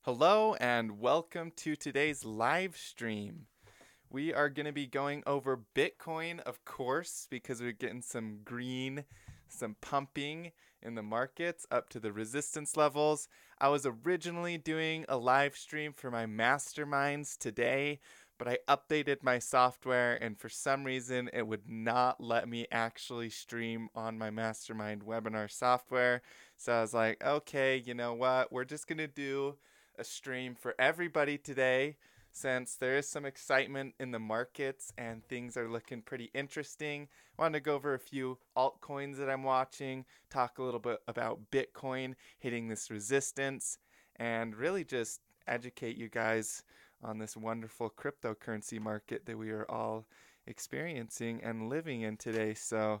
Hello and welcome to today's live stream. We are going to be going over Bitcoin, of course, because we're getting some green, some pumping in the markets up to the resistance levels. I was originally doing a live stream for my masterminds today, but I updated my software and for some reason it would not let me actually stream on my mastermind webinar software. So I was like, okay, you know what? We're just going to do a stream for everybody today since there is some excitement in the markets and things are looking pretty interesting. I wanted to go over a few altcoins that I'm watching, talk a little bit about Bitcoin hitting this resistance, and really just educate you guys on this wonderful cryptocurrency market that we are all experiencing and living in today. So,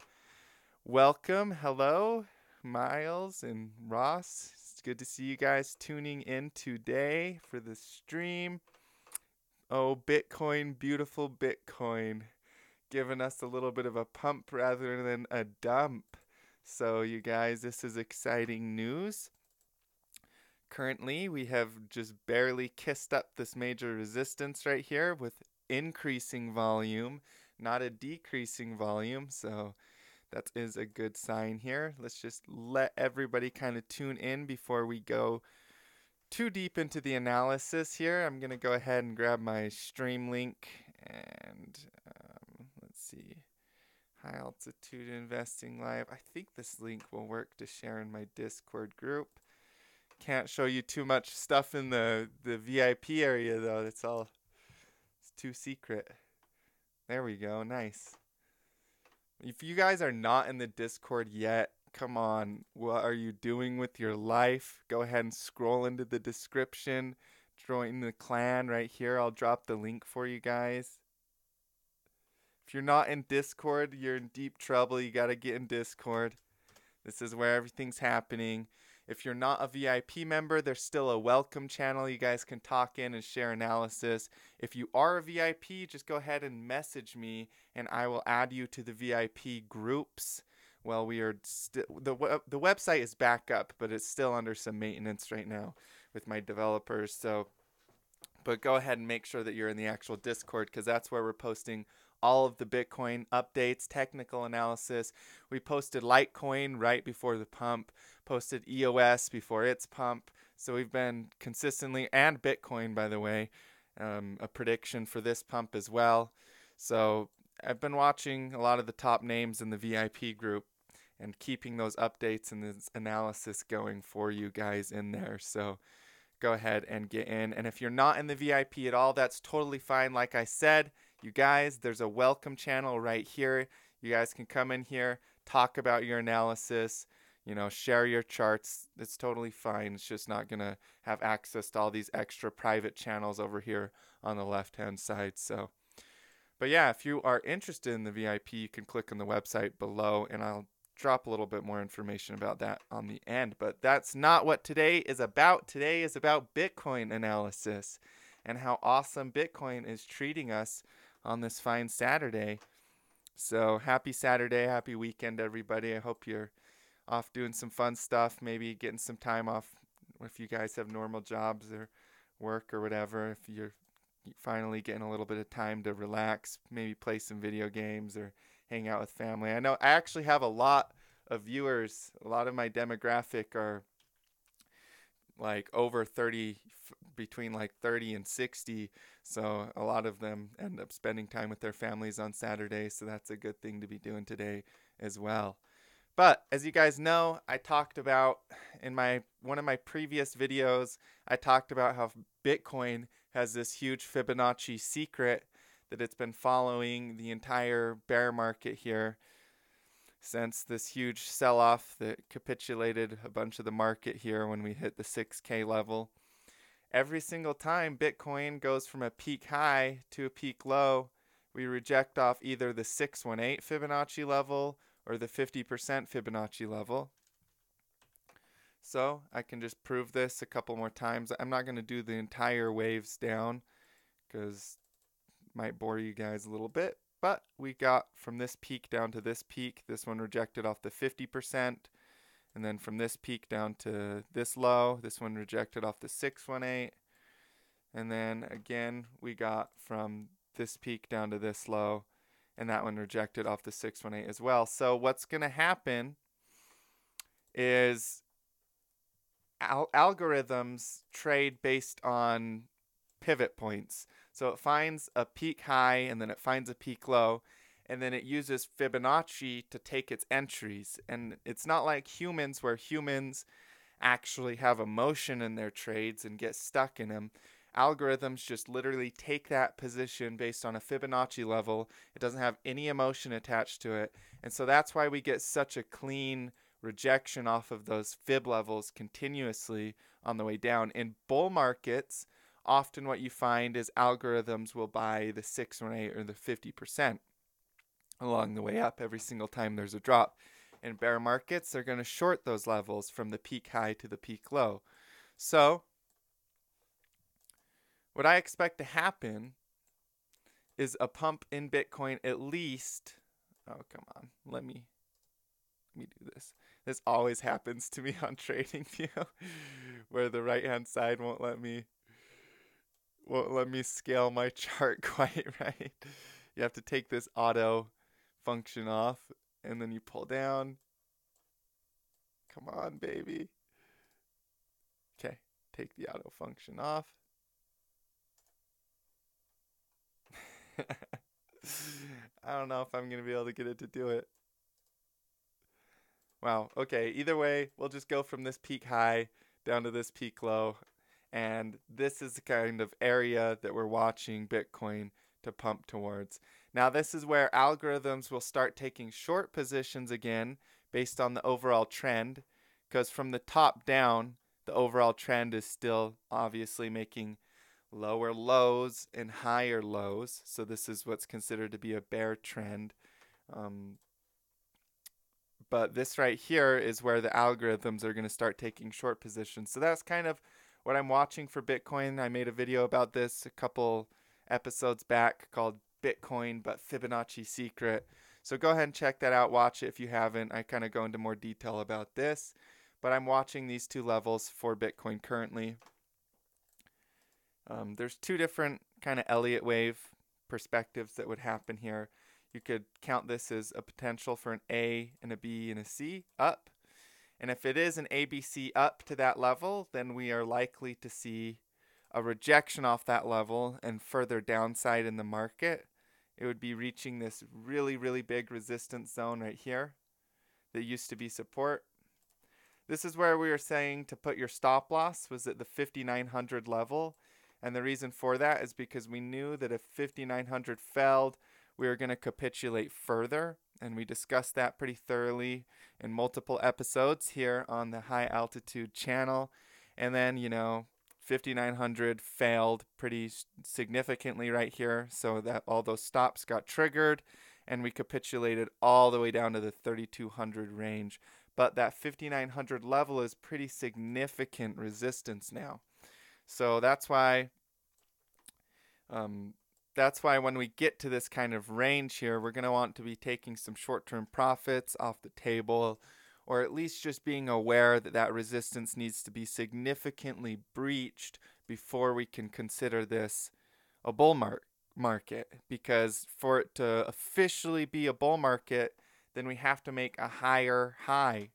welcome. Hello, Miles and Ross. It's good to see you guys tuning in today for the stream. Oh, Bitcoin, beautiful Bitcoin, giving us a little bit of a pump rather than a dump. So, you guys, this is exciting news. Currently, we have just barely kissed up this major resistance right here with increasing volume, not a decreasing volume. So, that is a good sign here. Let's just let everybody kind of tune in before we go too deep into the analysis here. I'm going to go ahead and grab my stream link and let's see. High altitude investing live. I think this link will work to share in my Discord group. Can't show you too much stuff in the VIP area though. It's too secret. There we go. Nice. If you guys are not in the Discord yet, come on. What are you doing with your life? Go ahead and scroll into the description. Join the clan right here. I'll drop the link for you guys. If you're not in Discord, you're in deep trouble. You got to get in Discord. This is where everything's happening. If you're not a VIP member, there's still a welcome channel. You guys can talk in and share analysis. If you are a VIP, just go ahead and message me and I will add you to the VIP groups. Well, we are the website is back up, but it's still under some maintenance right now with my developers. So, but go ahead and make sure that you're in the actual Discord because that's where we're posting all of the Bitcoin updates, technical analysis. We posted Litecoin right before the pump, posted EOS before its pump. So we've been consistently, and Bitcoin, by the way, a prediction for this pump as well. So I've been watching a lot of the top names in the VIP group and keeping those updates and this analysis going for you guys in there. So go ahead and get in. And if you're not in the VIP at all, that's totally fine. Like I said, you guys, there's a welcome channel right here. You guys can come in here, talk about your analysis, share your charts. It's totally fine. It's just not going to have access to all these extra private channels over here on the left-hand side. So, but yeah, if you are interested in the VIP, you can click on the website below and I'll drop a little bit more information about that on the end. But that's not what today is about. Today is about Bitcoin analysis and how awesome Bitcoin is treating us on this fine Saturday. So happy Saturday, happy weekend, everybody. I hope you're off doing some fun stuff, maybe getting some time off if you guys have normal jobs or work or whatever. If you're finally getting a little bit of time to relax, maybe play some video games or hang out with family. I know I actually have a lot of viewers. A lot of my demographic are like over 30, between like 30 and 60. So a lot of them end up spending time with their families on Saturday. So that's a good thing to be doing today as well. But as you guys know, I talked about in one of my previous videos, I talked about how Bitcoin has this huge Fibonacci secret that it's been following the entire bear market here since this huge sell-off that capitulated a bunch of the market here when we hit the 6K level. Every single time Bitcoin goes from a peak high to a peak low, we reject off either the 618 Fibonacci level or the 50% Fibonacci level. So I can just prove this a couple more times. I'm not going to do the entire waves down because it might bore you guys a little bit. But we got from this peak down to this peak. This one rejected off the 50%. And then from this peak down to this low, this one rejected off the 618. And then again, we got from this peak down to this low, and that one rejected off the 618 as well. So what's going to happen is algorithms trade based on pivot points. So it finds a peak high, and then it finds a peak low, and then it uses Fibonacci to take its entries. And it's not like humans, where humans actually have emotion in their trades and get stuck in them. Algorithms just literally take that position based on a Fibonacci level. It doesn't have any emotion attached to it. And so that's why we get such a clean rejection off of those fib levels continuously on the way down. In bull markets, often what you find is algorithms will buy the 618 or the 50% along the way up every single time there's a drop. In bear markets, they're going to short those levels from the peak high to the peak low. So what I expect to happen is a pump in Bitcoin at least. Oh, come on. Let me do this. This always happens to me on TradingView where the right-hand side won't let me scale my chart quite right. You have to take this auto function off, and then you pull down. Come on, baby. Okay, take the auto function off. I don't know if I'm going to be able to get it to do it. Wow, okay, either way, we'll just go from this peak high down to this peak low. And this is the kind of area that we're watching Bitcoin to pump towards. Now, this is where algorithms will start taking short positions again based on the overall trend, because from the top down, the overall trend is still obviously making lower lows and higher lows. So this is what's considered to be a bear trend. But this right here is where the algorithms are going to start taking short positions. So that's kind of what I'm watching for Bitcoin. I made a video about this a couple episodes back called Bitcoin but Fibonacci Secret. So go ahead and check that out. Watch it if you haven't. I kind of go into more detail about this. But I'm watching these two levels for Bitcoin currently. There's two different kind of Elliott wave perspectives that would happen here. You could count this as a potential for an A and a B and a C up. And if it is an ABC up to that level, then we are likely to see a rejection off that level and further downside in the market. It would be reaching this really, really big resistance zone right here that used to be support. This is where we were saying to put your stop loss was at the 5,900 level. And the reason for that is because we knew that if 5,900 failed, we were going to capitulate further. And we discussed that pretty thoroughly in multiple episodes here on the High Altitude channel. And then, 5,900 failed pretty significantly right here. So that all those stops got triggered and we capitulated all the way down to the 3,200 range. But that 5,900 level is pretty significant resistance now. So that's why when we get to this kind of range here, we're going to want to be taking some short-term profits off the table, or at least just being aware that that resistance needs to be significantly breached before we can consider this a bull market. Because for it to officially be a bull market, then we have to make a higher high.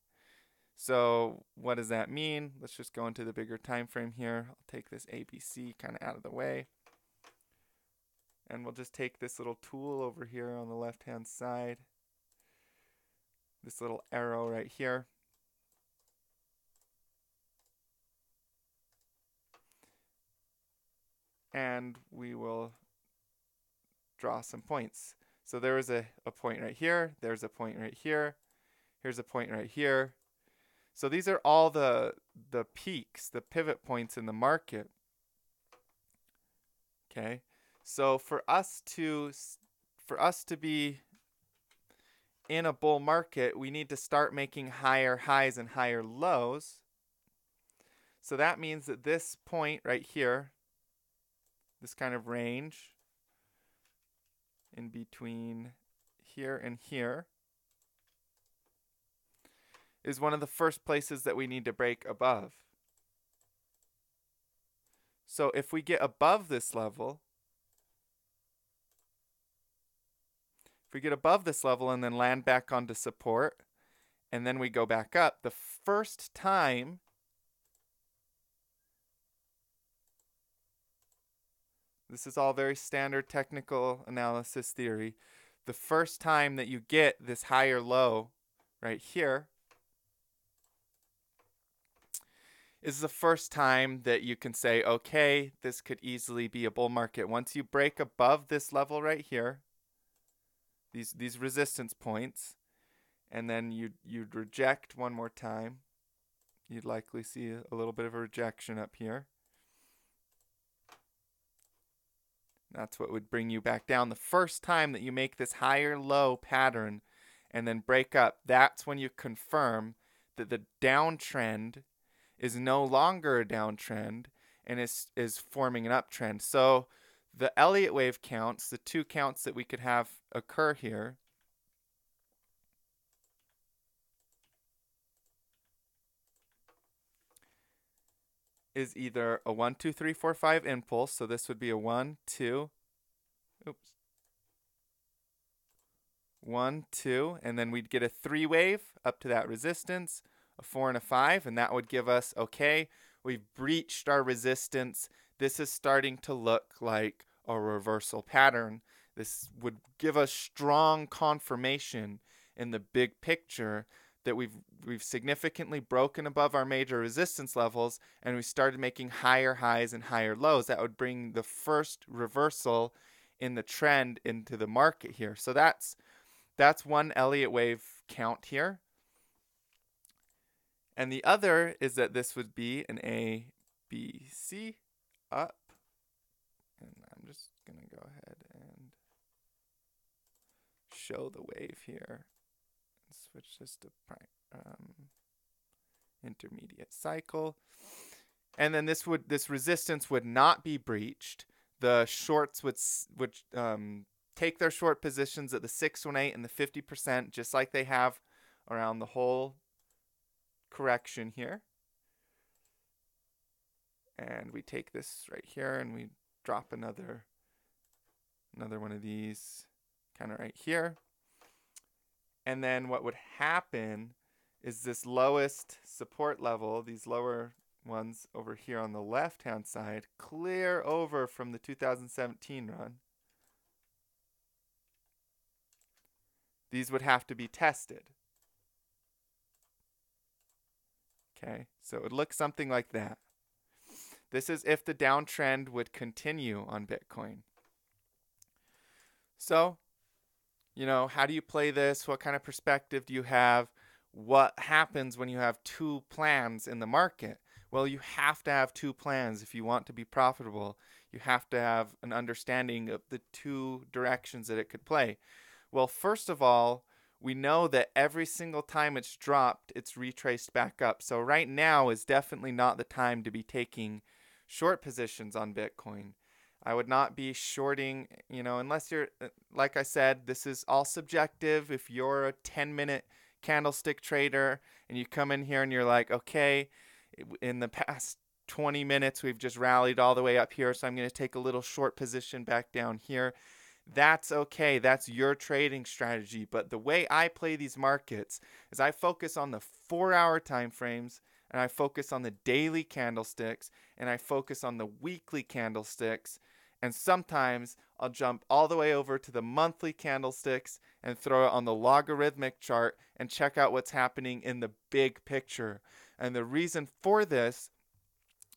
So what does that mean? Let's just go into the bigger time frame here. I'll take this ABC kind of out of the way. And we'll just take this little tool over here on the left-hand side. This little arrow right here. And we will draw some points. So there is a point right here. There's a point right here. Here's a point right here. So these are all the peaks, the pivot points in the market. Okay. So for us to be in a bull market, we need to start making higher highs and higher lows. So that means that this point right here, this kind of range in between here and here, is one of the first places that we need to break above. So if we get above this level, and then land back onto support, and then we go back up, the first time this is all very standard technical analysis theory, the first time that you get this higher low right here is the first time that you can say, okay, this could easily be a bull market. Once you break above this level right here, these resistance points, and then you'd reject one more time, you'd likely see a little bit of a rejection up here. That's what would bring you back down. The first time that you make this higher low pattern and then break up, that's when you confirm that the downtrend is no longer a downtrend and is forming an uptrend. So the Elliott wave counts, the two counts that we could have occur here, is either a 1, 2, 3, 4, 5 impulse. So this would be a 1, 2, 1, 2, and then we'd get a 3 wave up to that resistance, a 4 and a 5, and that would give us, okay, we've breached our resistance. This is starting to look like a reversal pattern. This would give us strong confirmation in the big picture that we've significantly broken above our major resistance levels, and we started making higher highs and higher lows. That would bring the first reversal in the trend into the market here. So that's one Elliott wave count here. And the other is that this would be an A, B, C up. And I'm just going to go ahead and show the wave here. Switch this to intermediate cycle. And then this resistance would not be breached. The shorts would take their short positions at the 618 and the 50%, just like they have around the whole correction here. And we take this right here and we drop another one of these kind of right here. And then what would happen is this lowest support level, these lower ones over here on the left-hand side, clear over from the 2017 run. These would have to be tested. Okay, so it would look something like that. This is if the downtrend would continue on Bitcoin. So, how do you play this? What kind of perspective do you have? What happens when you have two plans in the market? Well, you have to have two plans if you want to be profitable. You have to have an understanding of the two directions that it could play. Well, first of all, we know that every single time it's dropped, it's retraced back up. So right now is definitely not the time to be taking short positions on Bitcoin. I would not be shorting, unless you're, like I said, this is all subjective. If you're a 10-minute candlestick trader and you come in here and you're like, okay, in the past 20 minutes, we've just rallied all the way up here, so I'm going to take a little short position back down here. That's okay. That's your trading strategy. But the way I play these markets is I focus on the 4-hour time frames, and I focus on the daily candlesticks, and I focus on the weekly candlesticks. And sometimes I'll jump all the way over to the monthly candlesticks and throw it on the logarithmic chart and check out what's happening in the big picture. And the reason for this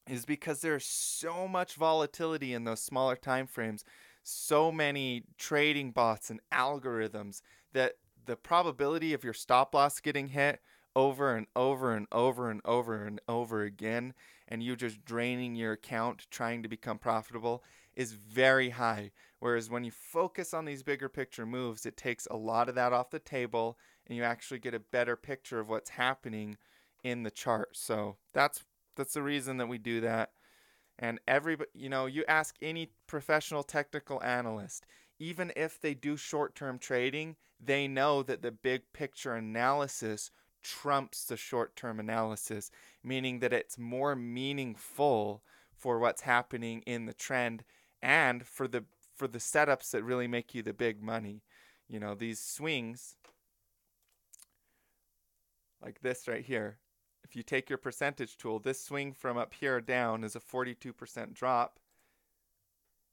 is because there's so much volatility in those smaller time frames, so many trading bots and algorithms, that the probability of your stop loss getting hit over and over and over and over and over again, and you just draining your account trying to become profitable, is very high. Whereas when you focus on these bigger picture moves, it takes a lot of that off the table, and you actually get a better picture of what's happening in the chart. So that's the reason that we do that. And everybody, you ask any professional technical analyst, even if they do short-term trading, they know that the big picture analysis trumps the short-term analysis, meaning that it's more meaningful for what's happening in the trend and for the setups that really make you the big money. You know, these swings like this right here. If you take your percentage tool, this swing from up here down is a 42% drop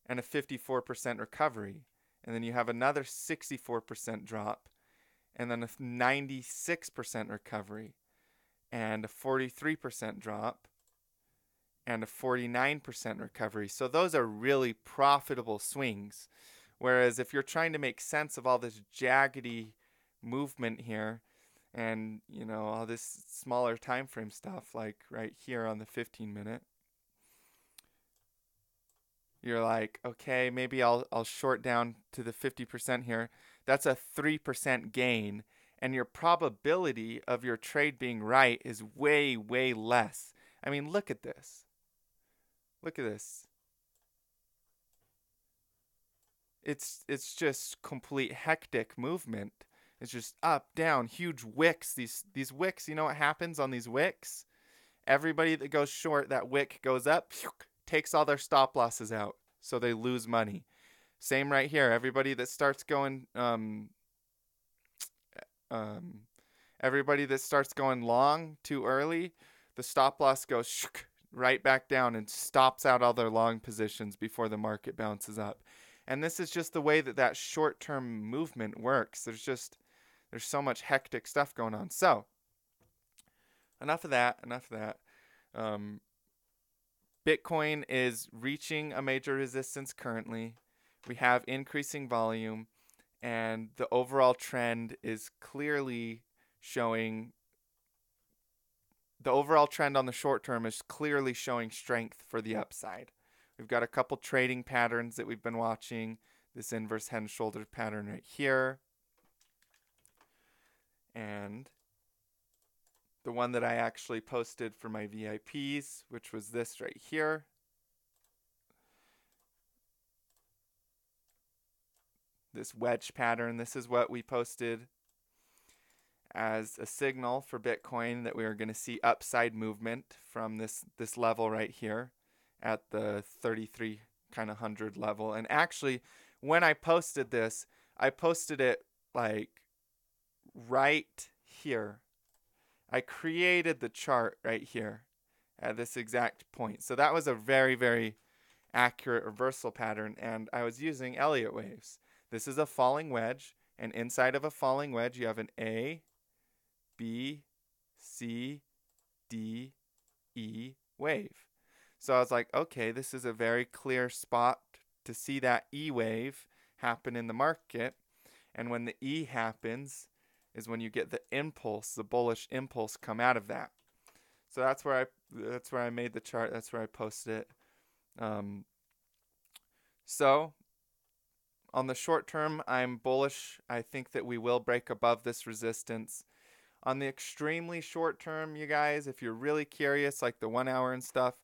and a 54% recovery. And then you have another 64% drop and then a 96% recovery and a 43% drop and a 49% recovery. So those are really profitable swings. Whereas if you're trying to make sense of all this jaggedy movement here and, you know, all this smaller time frame stuff like right here on the 15-minute, you're like, okay, maybe I'll short down to the 50% here. That's a 3% gain, and your probability of your trade being right is way, way less. I mean, look at this. Look at this. It's just complete hectic movement. It's just up, down, huge wicks. These wicks, you know what happens on these wicks? Everybody that goes short, that wick goes up, takes all their stop losses out, so they lose money. Same right here. Everybody that starts going everybody that starts going long too early, the stop loss goes right back down and stops out all their long positions before the market bounces up. And this is just the way that short-term movement works. There's so much hectic stuff going on. So enough of that. Bitcoin is reaching a major resistance currently. We have increasing volume, and the overall trend is clearly showing. The overall trend on the short term is clearly showing strength for the upside. We've got a couple trading patterns that we've been watching. This inverse head and shoulders pattern right here. And the one that I actually posted for my VIPs, which was this right here. This wedge pattern, this is what we posted as a signal for Bitcoin that we are going to see upside movement from this level right here at the 33 kind of 100 level. And actually, when I posted this, I posted it like right here. I created the chart right here at this exact point. So that was a very, very accurate reversal pattern, and I was using Elliott waves. This is a falling wedge, and inside of a falling wedge, you have an A, B, C, D, E wave. So I was like, okay, this is a very clear spot to see that E wave happen in the market. And when the E happens is when you get the impulse, the bullish impulse come out of that. So that's where I made the chart. That's where I posted it. So on the short term, I'm bullish. I think that we will break above this resistance. On the extremely short term, you guys, if you're really curious, like the 1 hour and stuff,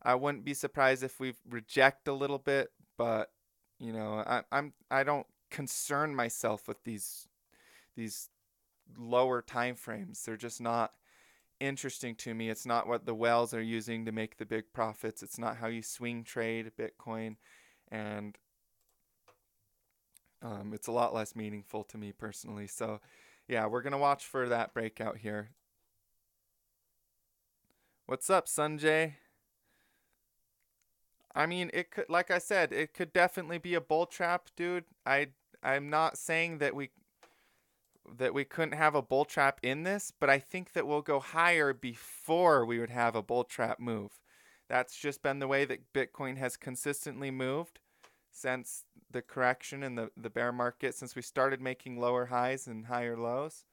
I wouldn't be surprised if we reject a little bit, but you know, I don't concern myself with these lower time frames. They're just not interesting to me. It's not what the whales are using to make the big profits. It's not how you swing trade Bitcoin, and it's a lot less meaningful to me personally. So yeah, we're gonna watch for that breakout here. What's up, Sanjay? I mean, it could, like I said, it could definitely be a bull trap, dude. I'm not saying that we couldn't have a bull trap in this, but I think that we'll go higher before we would have a bull trap move. That's just been the way that Bitcoin has consistently moved since the correction in the bear market, since we started making lower highs and higher lows.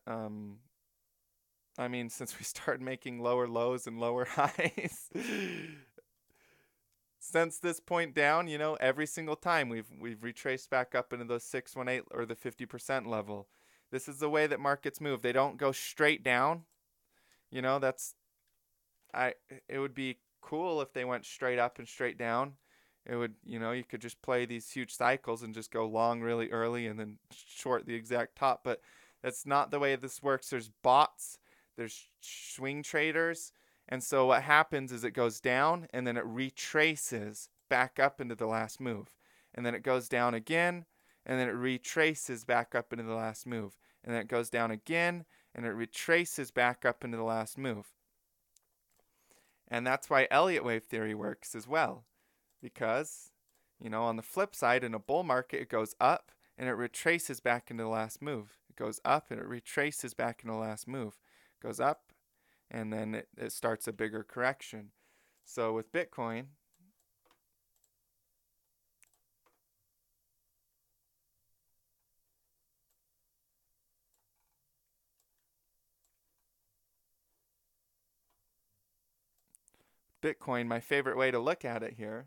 I mean, since we started making lower lows and lower highs. Since this point down, you know, every single time we've retraced back up into those 618 or the 50% level. This is the way that markets move. They don't go straight down. You know, it would be cool if they went straight up and straight down. It would, you know, you could just play these huge cycles and just go long really early and then short the exact top, but That's not the way this works. There's bots, there's swing traders, and so what happens is it goes down and then it retraces back up into the last move. And then it goes down again and then it retraces back up into the last move. And then it goes down again and it retraces back up into the last move. And that's why Elliott wave theory works as well. Because, on the flip side, in a bull market, it goes up and it retraces back into the last move. It goes up and it retraces back into the last move. It goes up and then it starts a bigger correction. So with Bitcoin, my favorite way to look at it here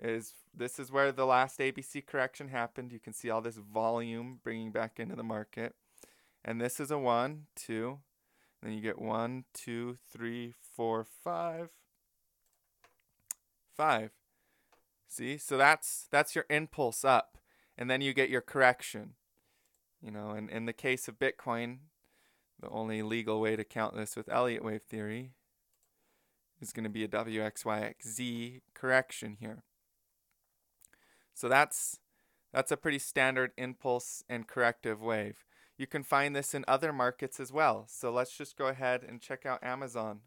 is this is where the last ABC correction happened. You can see all this volume bringing back into the market. And this is a 1, 2, then you get 1, 2, 3, 4, 5. 5. See? So that's your impulse up. And then you get your correction. And in the case of Bitcoin, the only legal way to count this with Elliott wave theory is going to be a WXYXZ correction here. So that's a pretty standard impulse and corrective wave. You can find this in other markets as well. So let's just go ahead and check out Amazon.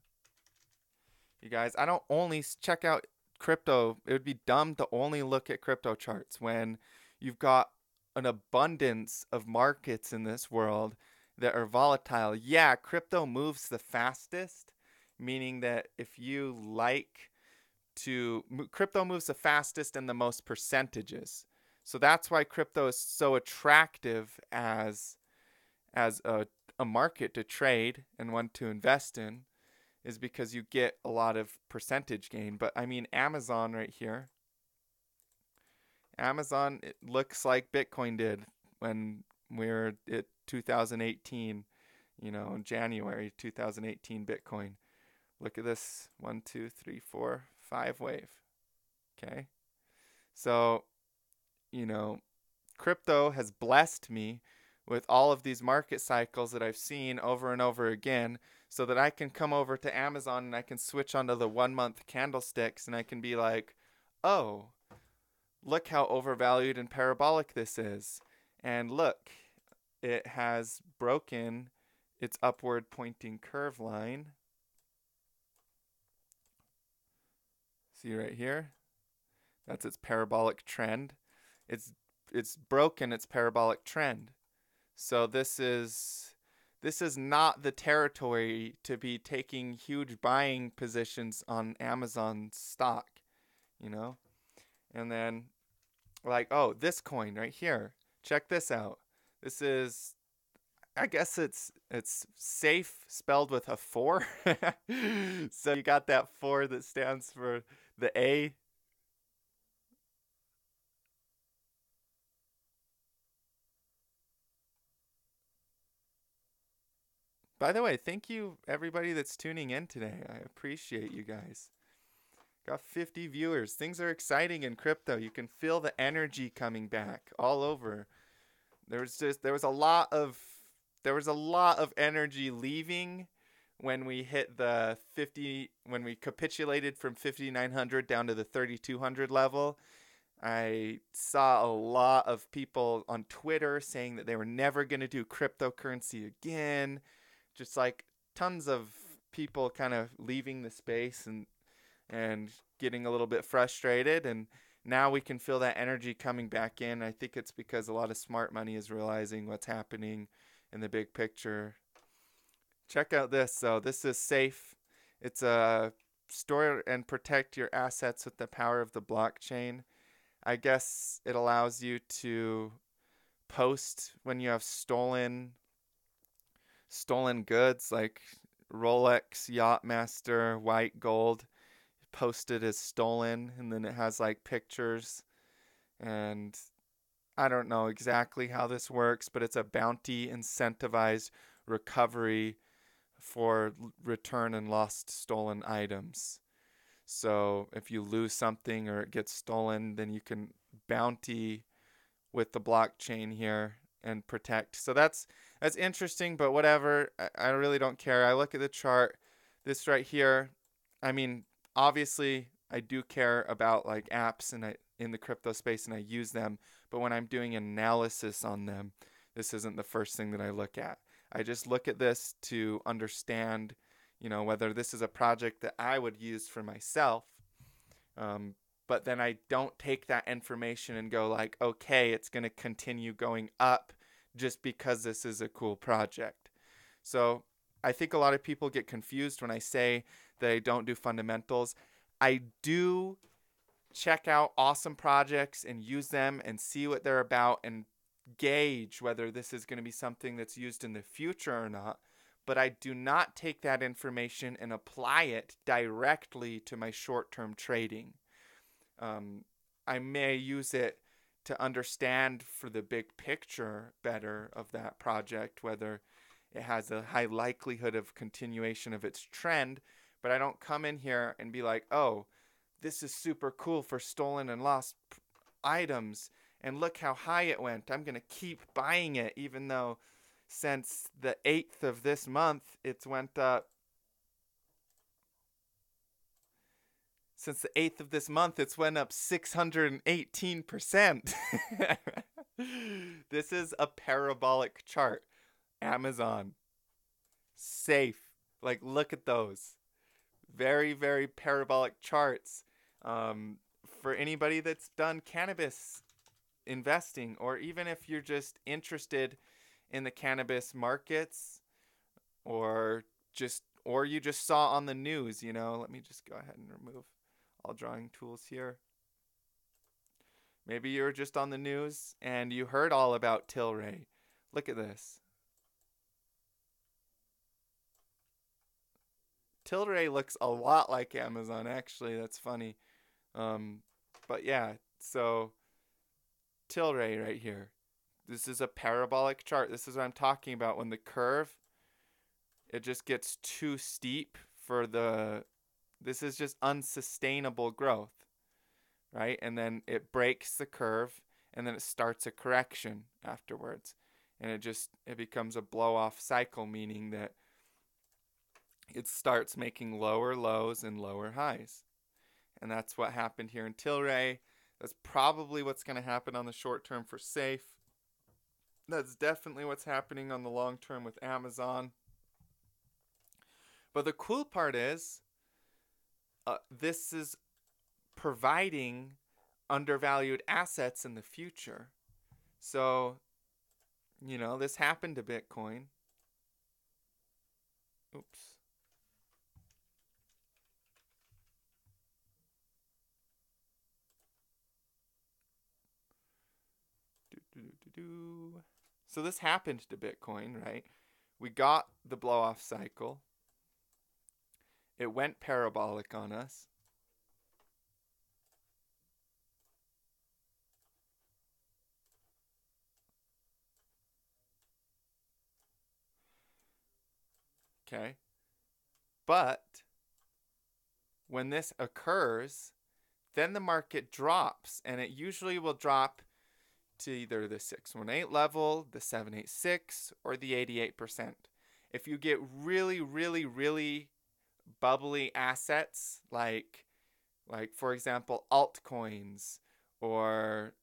You guys, I don't only check out crypto. It would be dumb to only look at crypto charts when you've got an abundance of markets in this world that are volatile. Yeah, crypto moves the fastest, meaning that if you like to crypto moves the fastest and the most percentages. So that's why crypto is so attractive as a market to trade and one to invest in, is because you get a lot of percentage gain. But I mean, Amazon right here, Amazon, it looks like Bitcoin did when we were at 2018, in January 2018 Bitcoin. Look at this, 1, 2, 3, 4, 5 wave. Okay. So, crypto has blessed me with all of these market cycles that I've seen over and over again, so that I can come over to Amazon and I can switch onto the 1-month candlesticks and I can be like, oh, look how overvalued and parabolic this is. And look, it has broken its upward pointing curve line. See right here? That's its parabolic trend. It's broken its parabolic trend. So this is not the territory to be taking huge buying positions on Amazon stock, And then oh, this coin right here. Check this out. This is, I guess it's safe spelled with a 4. So you got that 4 that stands for the A. By the way, thank you everybody that's tuning in today. I appreciate you guys. Got 50 viewers. Things are exciting in crypto. You can feel the energy coming back all over. There was a lot of energy leaving when we hit the 50, when we capitulated from 5,900 down to the 3,200 level. I saw a lot of people on Twitter saying that they were never going to do cryptocurrency again. Just like tons of people kind of leaving the space and getting a little bit frustrated. And now we can feel that energy coming back in. I think it's because a lot of smart money is realizing what's happening in the big picture. Check out this, though. This is safe. It's a store and protect your assets with the power of the blockchain. I guess it allows you to post when you have stolen goods like Rolex, Yachtmaster, white gold, posted as stolen, and then it has like pictures. And I don't know exactly how this works, but it's a bounty incentivized recovery for return and lost stolen items. So if you lose something or it gets stolen, then you can bounty with the blockchain here and protect. So that's interesting, but whatever. I really don't care. I look at the chart. This right here, I mean, obviously I do care about like apps and in the crypto space and I use them, but when I'm doing analysis on them, this isn't the first thing that I look at. I just look at this to understand, whether this is a project that I would use for myself. Um, but then I don't take that information and go like, okay, it's going to continue going up just because this is a cool project. So I think a lot of people get confused when I say that I don't do fundamentals. I do check out awesome projects and use them and see what they're about and gauge whether this is going to be something that's used in the future or not. But I do not take that information and apply it directly to my short-term trading. I may use it to understand for the big picture better of that project, whether it has a high likelihood of continuation of its trend, but I don't come in here and be like, oh, this is super cool for stolen and lost items, and look how high it went. I'm going to keep buying it, even though since the 8th of this month, it's went up. Since the 8th of this month, it's went up 618%. This is a parabolic chart. Amazon. Safe. Like, look at those. Very, very parabolic charts. For anybody that's done cannabis investing, or even if you're just interested in the cannabis markets, or you just saw on the news, let me just go ahead and remove all drawing tools here. Maybe you're just on the news and you heard all about Tilray. Look at this. Tilray looks a lot like Amazon, actually. That's funny. But yeah, so Tilray right here. This is a parabolic chart. This is what I'm talking about. When the curve, it just gets too steep this is just unsustainable growth, right? And then it breaks the curve, and then it starts a correction afterwards. And it becomes a blow-off cycle, meaning that it starts making lower lows and lower highs. And that's what happened here in Tilray. That's probably what's going to happen on the short term for Safe. That's definitely what's happening on the long term with Amazon. But the cool part is, this is providing undervalued assets in the future. So, this happened to Bitcoin. Oops. So this happened to Bitcoin, right? We got the blow-off cycle. It went parabolic on us. Okay. But when this occurs, then the market drops, and it usually will drop to either the 618 level, the 786, or the 88%. If you get really, really, really bubbly assets like for example altcoins or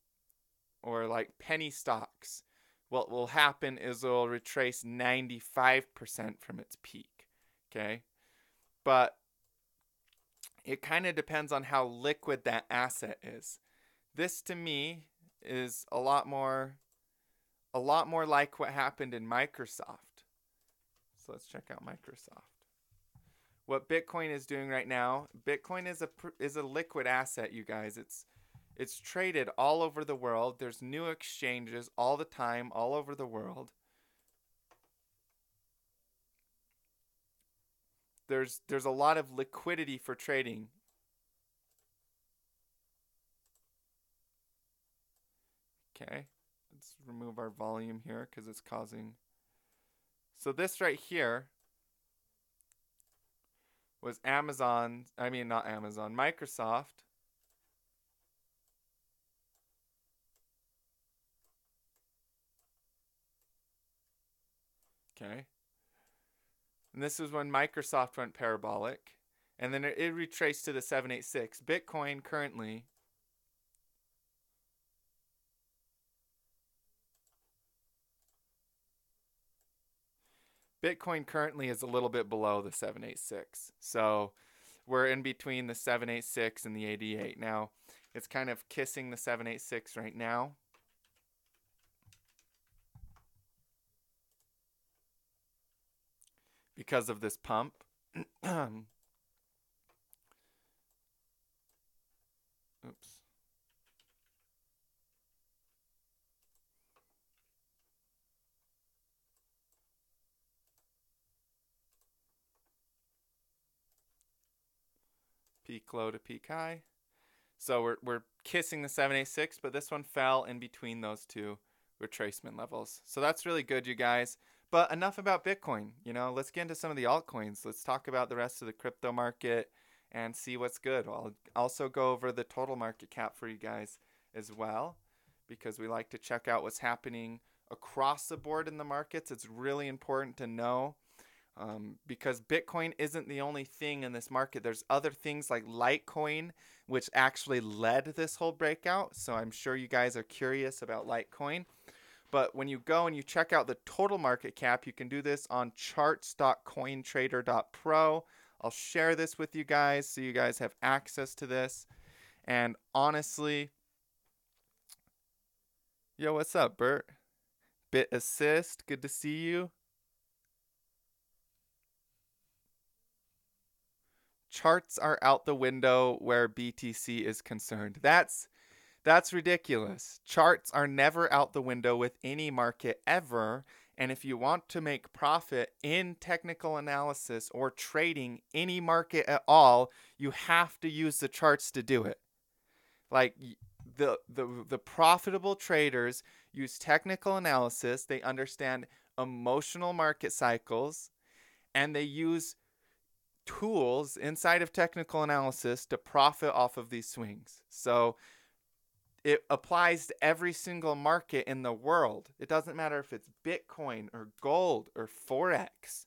like penny stocks, what will happen is it'll retrace 95% from its peak. Okay? But it kind of depends on how liquid that asset is. This to me is a lot more like what happened in Microsoft. So let's check out Microsoft. What Bitcoin is doing right now, Bitcoin is a liquid asset, you guys. It's traded all over the world. There's new exchanges all the time, all over the world. There's a lot of liquidity for trading. Okay, let's remove our volume here because it's causing. So this right here was Microsoft. Okay. And this is when Microsoft went parabolic. And then it retraced to the 786. Bitcoin currently is a little bit below the 786. So we're in between the 786 and the 88. Now, it's kind of kissing the 786 right now. Because of this pump. Oops. Peak low to peak high. So we're kissing the 786, but this one fell in between those two retracement levels. So that's really good, you guys. But enough about Bitcoin. Let's get into some of the altcoins. Let's talk about the rest of the crypto market and see what's good. I'll also go over the total market cap for you guys as well, because we like to check out what's happening across the board in the markets. It's really important to know, because Bitcoin isn't the only thing in this market. There's other things like Litecoin, which actually led this whole breakout. So I'm sure you guys are curious about Litecoin. But when you go and you check out the total market cap, you can do this on charts.cointrader.pro. I'll share this with you guys so you guys have access to this. And honestly, yo, what's up, Bert? Bit Assist, good to see you. Charts are out the window where BTC is concerned. That's ridiculous. Charts are never out the window with any market ever. And if you want to make profit in technical analysis or trading any market at all, you have to use the charts to do it. Like the profitable traders use technical analysis, they understand emotional market cycles, and they use tools inside of technical analysis to profit off of these swings. So it applies to every single market in the world. It doesn't matter if it's Bitcoin or gold or Forex.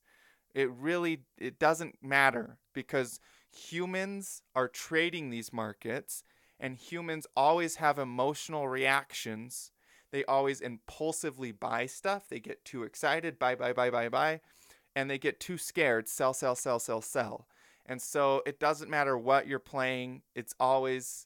It doesn't matter, because humans are trading these markets, and humans always have emotional reactions. They always impulsively buy stuff. They get too excited, buy, and they get too scared, sell, sell, sell, sell, sell. And so it doesn't matter what you're playing. It's always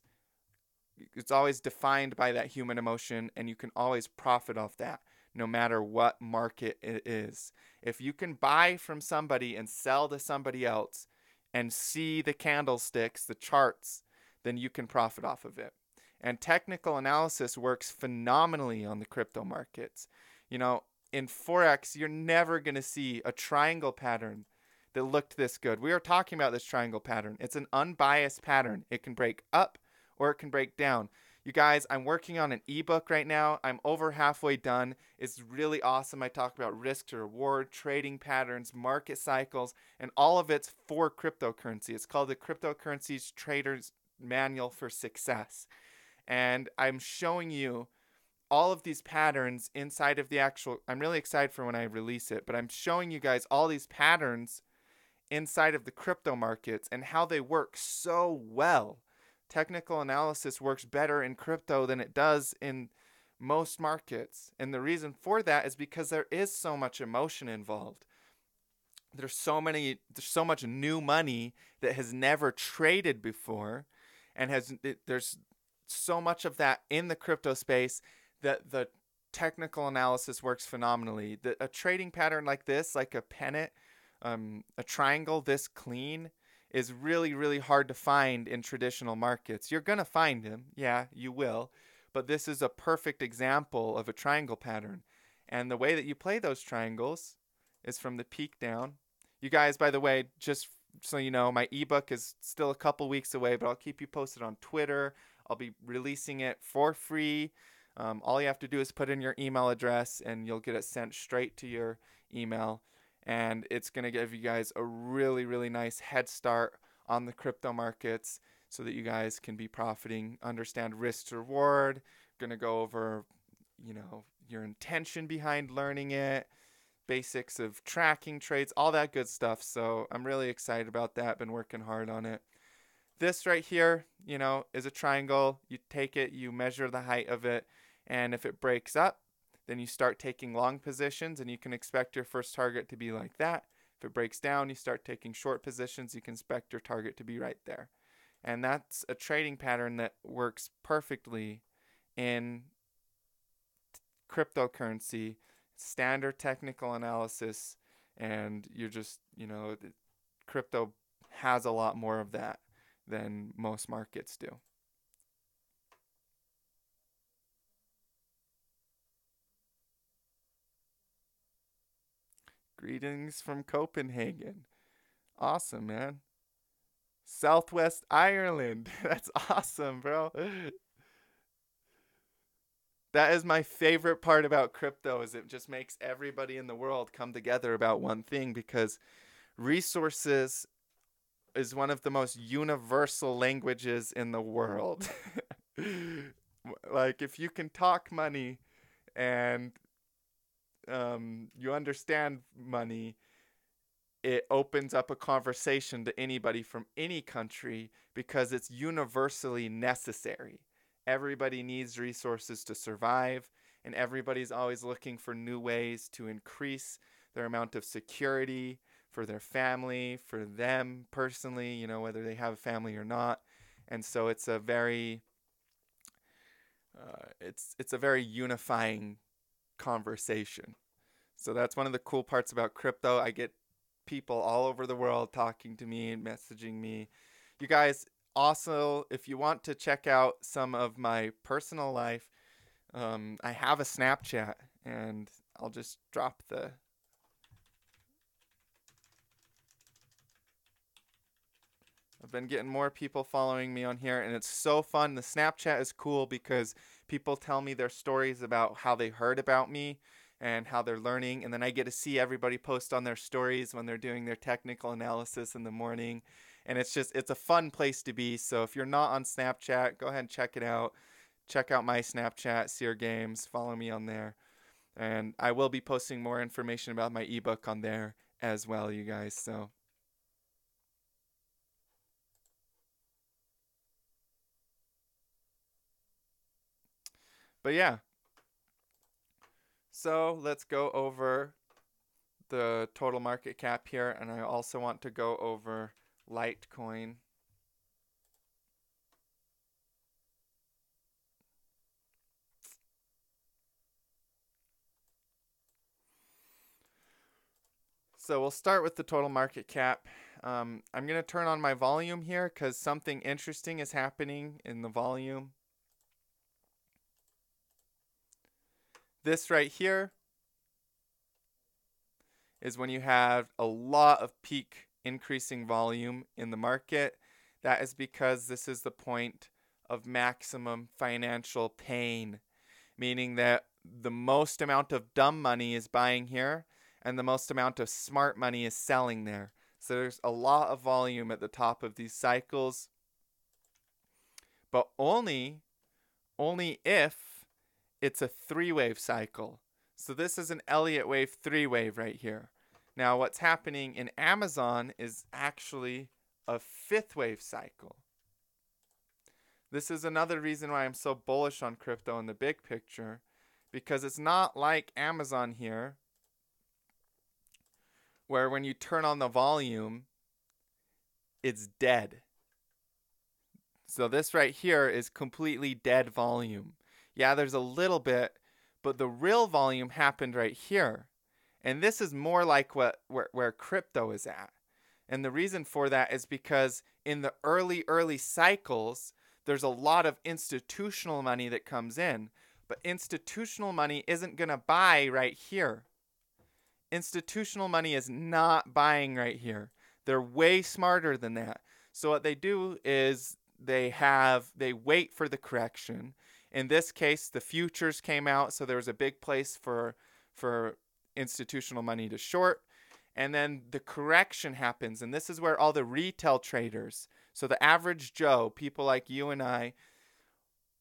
defined by that human emotion, and you can always profit off that no matter what market it is. If you can buy from somebody and sell to somebody else and see the candlesticks, the charts, then you can profit off of it. And technical analysis works phenomenally on the crypto markets. In Forex, you're never going to see a triangle pattern that looked this good. We are talking about this triangle pattern. It's an unbiased pattern. It can break up or it can break down. You guys, I'm working on an ebook right now. I'm over halfway done. It's really awesome. I talk about risk to reward, trading patterns, market cycles, and all of it's for cryptocurrency. It's called the Cryptocurrencies Trader's Manual for Success. And I'm showing you all of these patterns inside of the actual, I'm really excited for when I release it, but I'm showing you guys all these patterns inside of the crypto markets and how they work so well. Technical analysis works better in crypto than it does in most markets. And the reason for that is because there is so much emotion involved. There's so much new money that has never traded before, and there's so much of that in the crypto space that the technical analysis works phenomenally. A trading pattern like this, like a pennant, a triangle this clean, is really, really hard to find in traditional markets. You're going to find them. Yeah, you will. But this is a perfect example of a triangle pattern. And the way that you play those triangles is from the peak down. You guys, by the way, just so you know, my ebook is still a couple weeks away, but I'll keep you posted on Twitter. I'll be releasing it for free. All you have to do is put in your email address and you'll get it sent straight to your email. And it's going to give you guys a really, really nice head start on the crypto markets so that you guys can be profiting, understand risk to reward. Going to go over, your intention behind learning it, basics of tracking trades, all that good stuff. So I'm really excited about that. Been working hard on it. This right here, is a triangle. You take it, you measure the height of it, and if it breaks up, then you start taking long positions, and you can expect your first target to be like that. If it breaks down, you start taking short positions. You can expect your target to be right there. And that's a trading pattern that works perfectly in cryptocurrency, standard technical analysis, and you're just, crypto has a lot more of that than most markets do. Greetings from Copenhagen. Awesome, man. Southwest Ireland. That's awesome, bro. That is my favorite part about crypto is it just makes everybody in the world come together about one thing because resources is one of the most universal languages in the world. Like if you can talk money and you understand money, it opens up a conversation to anybody from any country because it's universally necessary. Everybody needs resources to survive, and everybody's always looking for new ways to increase their amount of security for their family, for them personally, whether they have a family or not. And so it's a very it's a very unifying conversation. So that's one of the cool parts about crypto. I get people all over the world talking to me and messaging me. You guys, also, if you want to check out some of my personal life, I have a Snapchat, and I'll just drop the... I've been getting more people following me on here, and it's so fun. The Snapchat is cool because people tell me their stories about how they heard about me and how they're learning, and then I get to see everybody post on their stories when they're doing their technical analysis in the morning, and it's a fun place to be. So if you're not on Snapchat, go ahead and check it out. Check out my Snapchat, Seer Games, follow me on there, and I will be posting more information about my ebook on there as well, you guys. But yeah, so let's go over the total market cap here, and I also want to go over Litecoin. So we'll start with the total market cap. I'm going to turn on my volume here because something interesting is happening in the volume. This right here is when you have a lot of peak increasing volume in the market. That is because this is the point of maximum financial pain, meaning that the most amount of dumb money is buying here and the most amount of smart money is selling there. So there's a lot of volume at the top of these cycles, but only if it's a three-wave cycle. So this is an Elliott wave three-wave right here. Now what's happening in Amazon is actually a fifth wave cycle. This is another reason why I'm so bullish on crypto in the big picture, because it's not like Amazon here, where when you turn on the volume, it's dead. So this right here is completely dead volume. Yeah, there's a little bit, but the real volume happened right here. And this is more like where crypto is at. And the reason for that is because in the early cycles, there's a lot of institutional money that comes in. But institutional money isn't going to buy right here. Institutional money is not buying right here. They're way smarter than that. So what they do is they wait for the correction. In this case, the futures came out, so there was a big place for institutional money to short. And then the correction happens, and this is where all the retail traders, so the average Joe, people like you and I,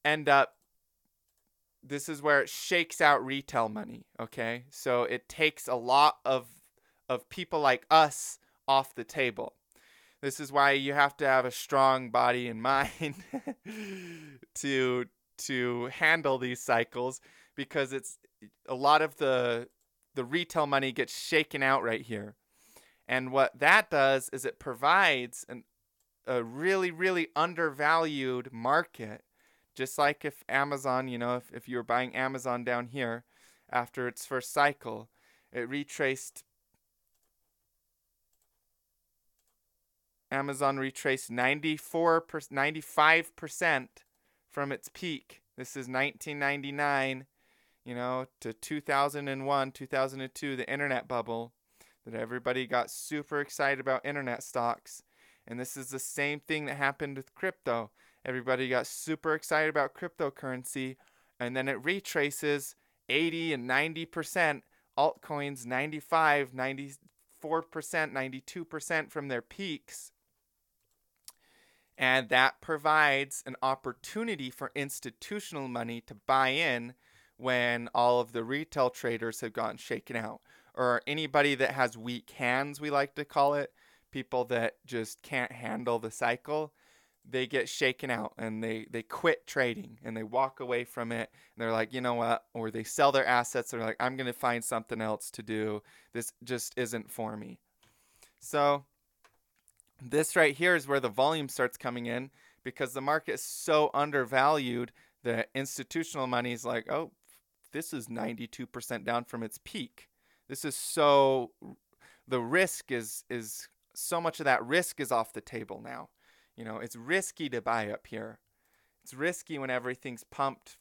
end up this is where it shakes out retail money, okay? So it takes a lot of people like us off the table. This is why you have to have a strong body and mind to handle these cycles, because it's a lot of the retail money gets shaken out right here. And what that does is it provides a really, really undervalued market. Just like if Amazon, if you were buying Amazon down here after its first cycle, it retraced, Amazon retraced 95% from its peak. This is 1999, to 2001, 2002, the internet bubble, that everybody got super excited about internet stocks. And this is the same thing that happened with crypto. Everybody got super excited about cryptocurrency, and then it retraces 80 and 90%, altcoins 95, 94%, 92% from their peaks. And that provides an opportunity for institutional money to buy in when all of the retail traders have gotten shaken out. Or anybody that has weak hands, we like to call it, people that just can't handle the cycle, they get shaken out and they quit trading and they walk away from it. And they're like, you know what? Or they sell their assets. They're like, I'm going to find something else to do. This just isn't for me. So this right here is where the volume starts coming in, because the market is so undervalued that institutional money is like, oh, this is 92% down from its peak. This is so, the risk is so much of that risk is off the table now. It's risky to buy up here. It's risky when everything's pumped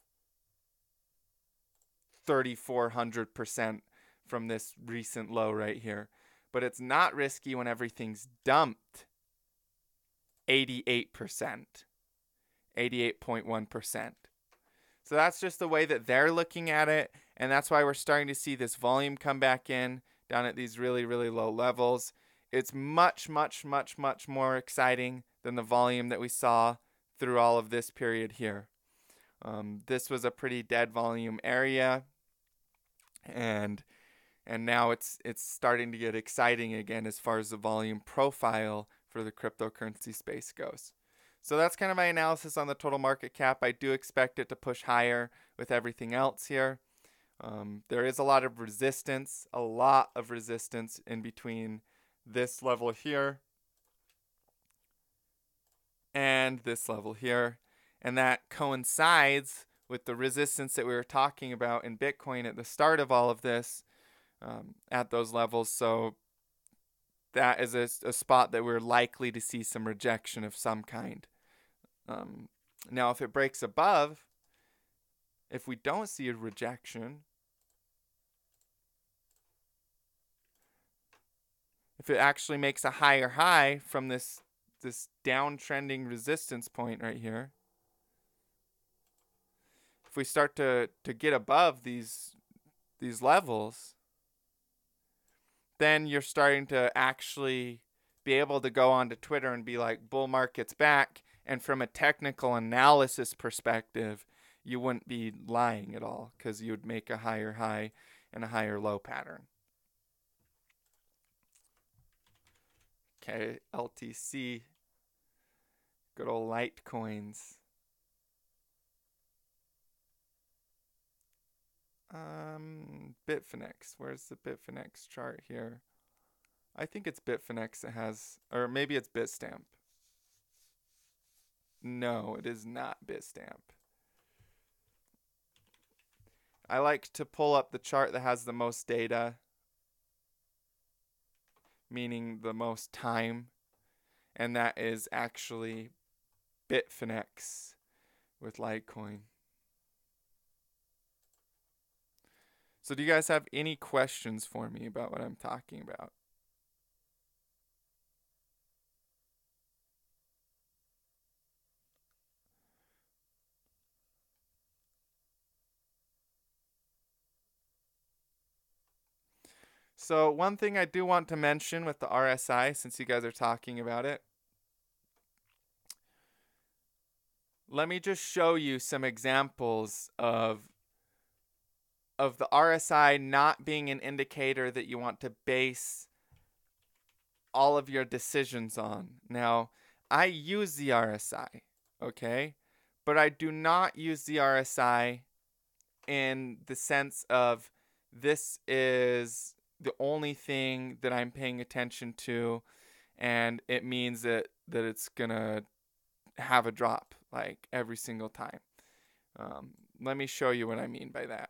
3,400% from this recent low right here. But it's not risky when everything's dumped 88%, 88.1%. So that's just the way that they're looking at it. And that's why we're starting to see this volume come back in down at these really, really low levels. It's much, much, much, much more exciting than the volume that we saw through all of this period here. This was a pretty dead volume area. And now it's starting to get exciting again as far as the volume profile for the cryptocurrency space goes. So that's kind of my analysis on the total market cap. I do expect it to push higher with everything else here. There is a lot of resistance in between this level here and this level here. And that coincides with the resistance that we were talking about in Bitcoin at the start of all of this, at those levels. So that is a spot that we're likely to see some rejection of some kind. Now, if it breaks above, if we don't see a rejection, if it actually makes a higher high from this downtrending resistance point right here, if we start to get above these levels, then you're starting to actually be able to go onto Twitter and be like, bull market's back. And from a technical analysis perspective, you wouldn't be lying at all, because you would make a higher high and a higher low pattern. Okay, LTC, good old Litecoins. Bitfinex, where's the Bitfinex chart here? I think it's Bitfinex that has, or maybe it's Bitstamp. No, it is not Bitstamp. I like to pull up the chart that has the most data, meaning the most time, and that is actually Bitfinex with Litecoin. So do you guys have any questions for me about what I'm talking about? So one thing I do want to mention with the RSI, since you guys are talking about it, let me just show you some examples of the RSI not being an indicator that you want to base all of your decisions on. Now, I use the RSI, okay? But I do not use the RSI in the sense of this is the only thing that I'm paying attention to, and it means that it's gonna have a drop like every single time. Let me show you what I mean by that.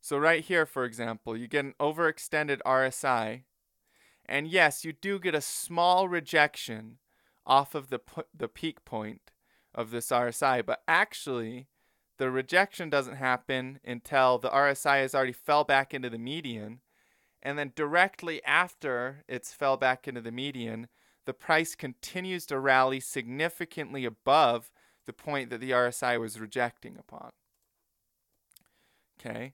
So right here, for example, you get an overextended RSI, and yes, you do get a small rejection off of the peak point of this RSI, but actually the rejection doesn't happen until the RSI has already fell back into the median, and then directly after it's fell back into the median, the price continues to rally significantly above the point that the RSI was rejecting upon. Okay.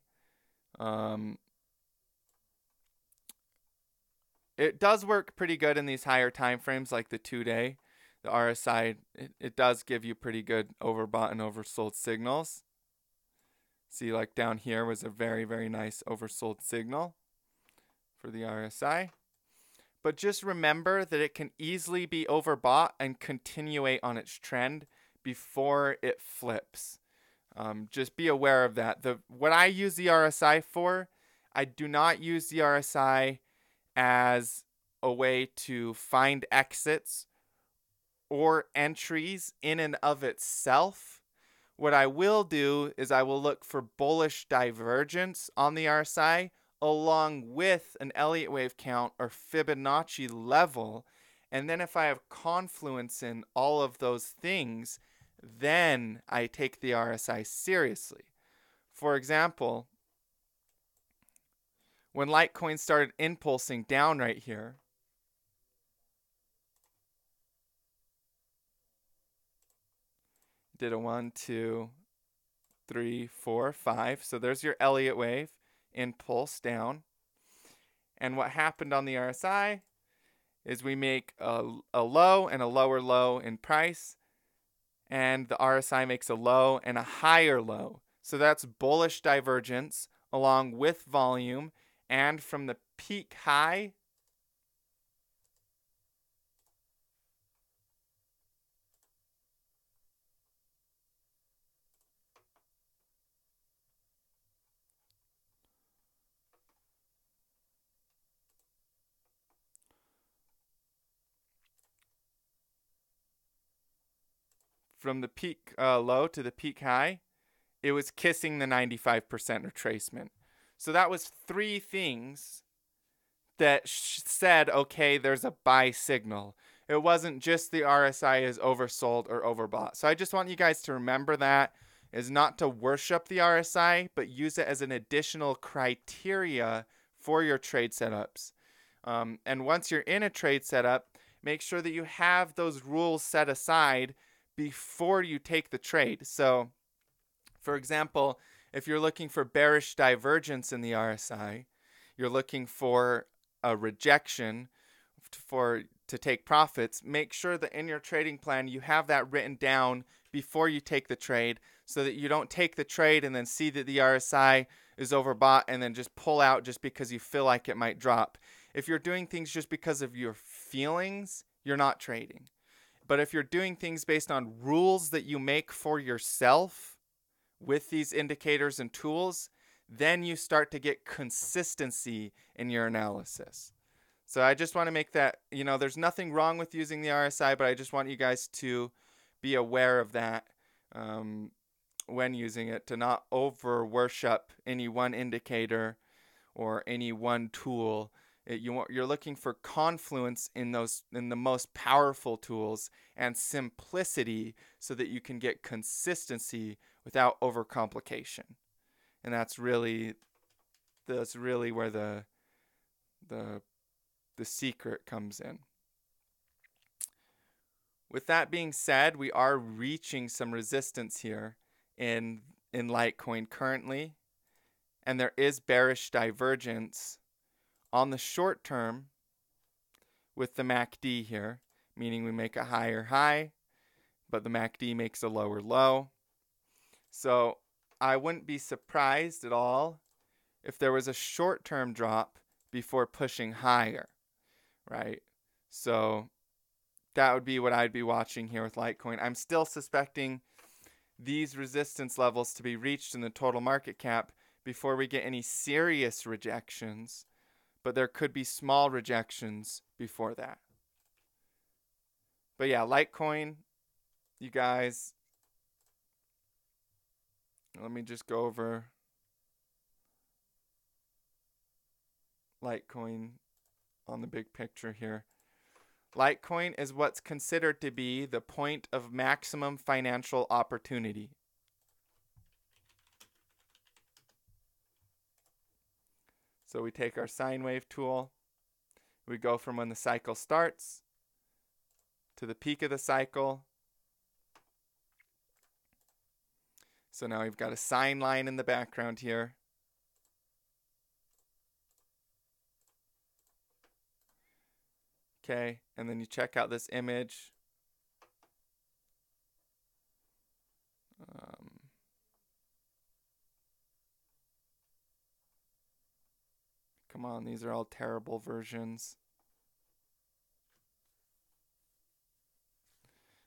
It does work pretty good in these higher time frames like the 2-day. The RSI, it does give you pretty good overbought and oversold signals. See, like down here was a very, very nice oversold signal for the RSI. But just remember that it can easily be overbought and continuate on its trend before it flips. Just be aware of that. What I use the RSI for, I do not use the RSI as a way to find exits or entries in and of itself. What I will do is I will look for bullish divergence on the RSI along with an Elliott wave count or Fibonacci level. And then if I have confluence in all of those things, then I take the RSI seriously. For example, when Litecoin started impulsing down right here, did a 1, 2, 3, 4, 5. So there's your Elliott wave, impulse down. And what happened on the RSI is we make a low and a lower low in price, and the RSI makes a low and a higher low. So that's bullish divergence along with volume, and from the peak high from the peak low to the peak high, it was kissing the 95% retracement. So that was 3 things that said, okay, there's a buy signal. It wasn't just the RSI is oversold or overbought. So I just want you guys to remember that is not to worship the RSI, but use it as an additional criteria for your trade setups. And once you're in a trade setup, make sure that you have those rules set aside before you take the trade. So, for example, if you're looking for bearish divergence in the RSI, you're looking for a rejection to take profits, make sure that in your trading plan you have that written down before you take the trade, so that you don't take the trade and then see that the RSI is overbought and then just pull out just because you feel like it might drop. If you're doing things just because of your feelings, you're not trading. But if you're doing things based on rules that you make for yourself with these indicators and tools, then you start to get consistency in your analysis. So I just want to make that, there's nothing wrong with using the RSI, but I just want you guys to be aware of that when using it, to not over worship any one indicator or any one tool. You're looking for confluence in the most powerful tools and simplicity so that you can get consistency without overcomplication. And that's really where the secret comes in. With that being said, we are reaching some resistance here in Litecoin currently, and there is bearish divergence on the short term with the MACD here. meaning we make a higher high, but the MACD makes a lower low. So I wouldn't be surprised at all if there was a short-term drop before pushing higher, right? So that would be what I'd be watching here with Litecoin. I'm still suspecting these resistance levels to be reached in the total market cap before we get any serious rejections, but there could be small rejections before that. But yeah, Litecoin, you guys, let me just go over Litecoin on the big picture here. Litecoin is what's considered to be the point of maximum financial opportunity. So we take our sine wave tool. We go from when the cycle starts to the peak of the cycle. So now we've got a sine line in the background here. Okay, and then you check out this image. Come on, these are all terrible versions.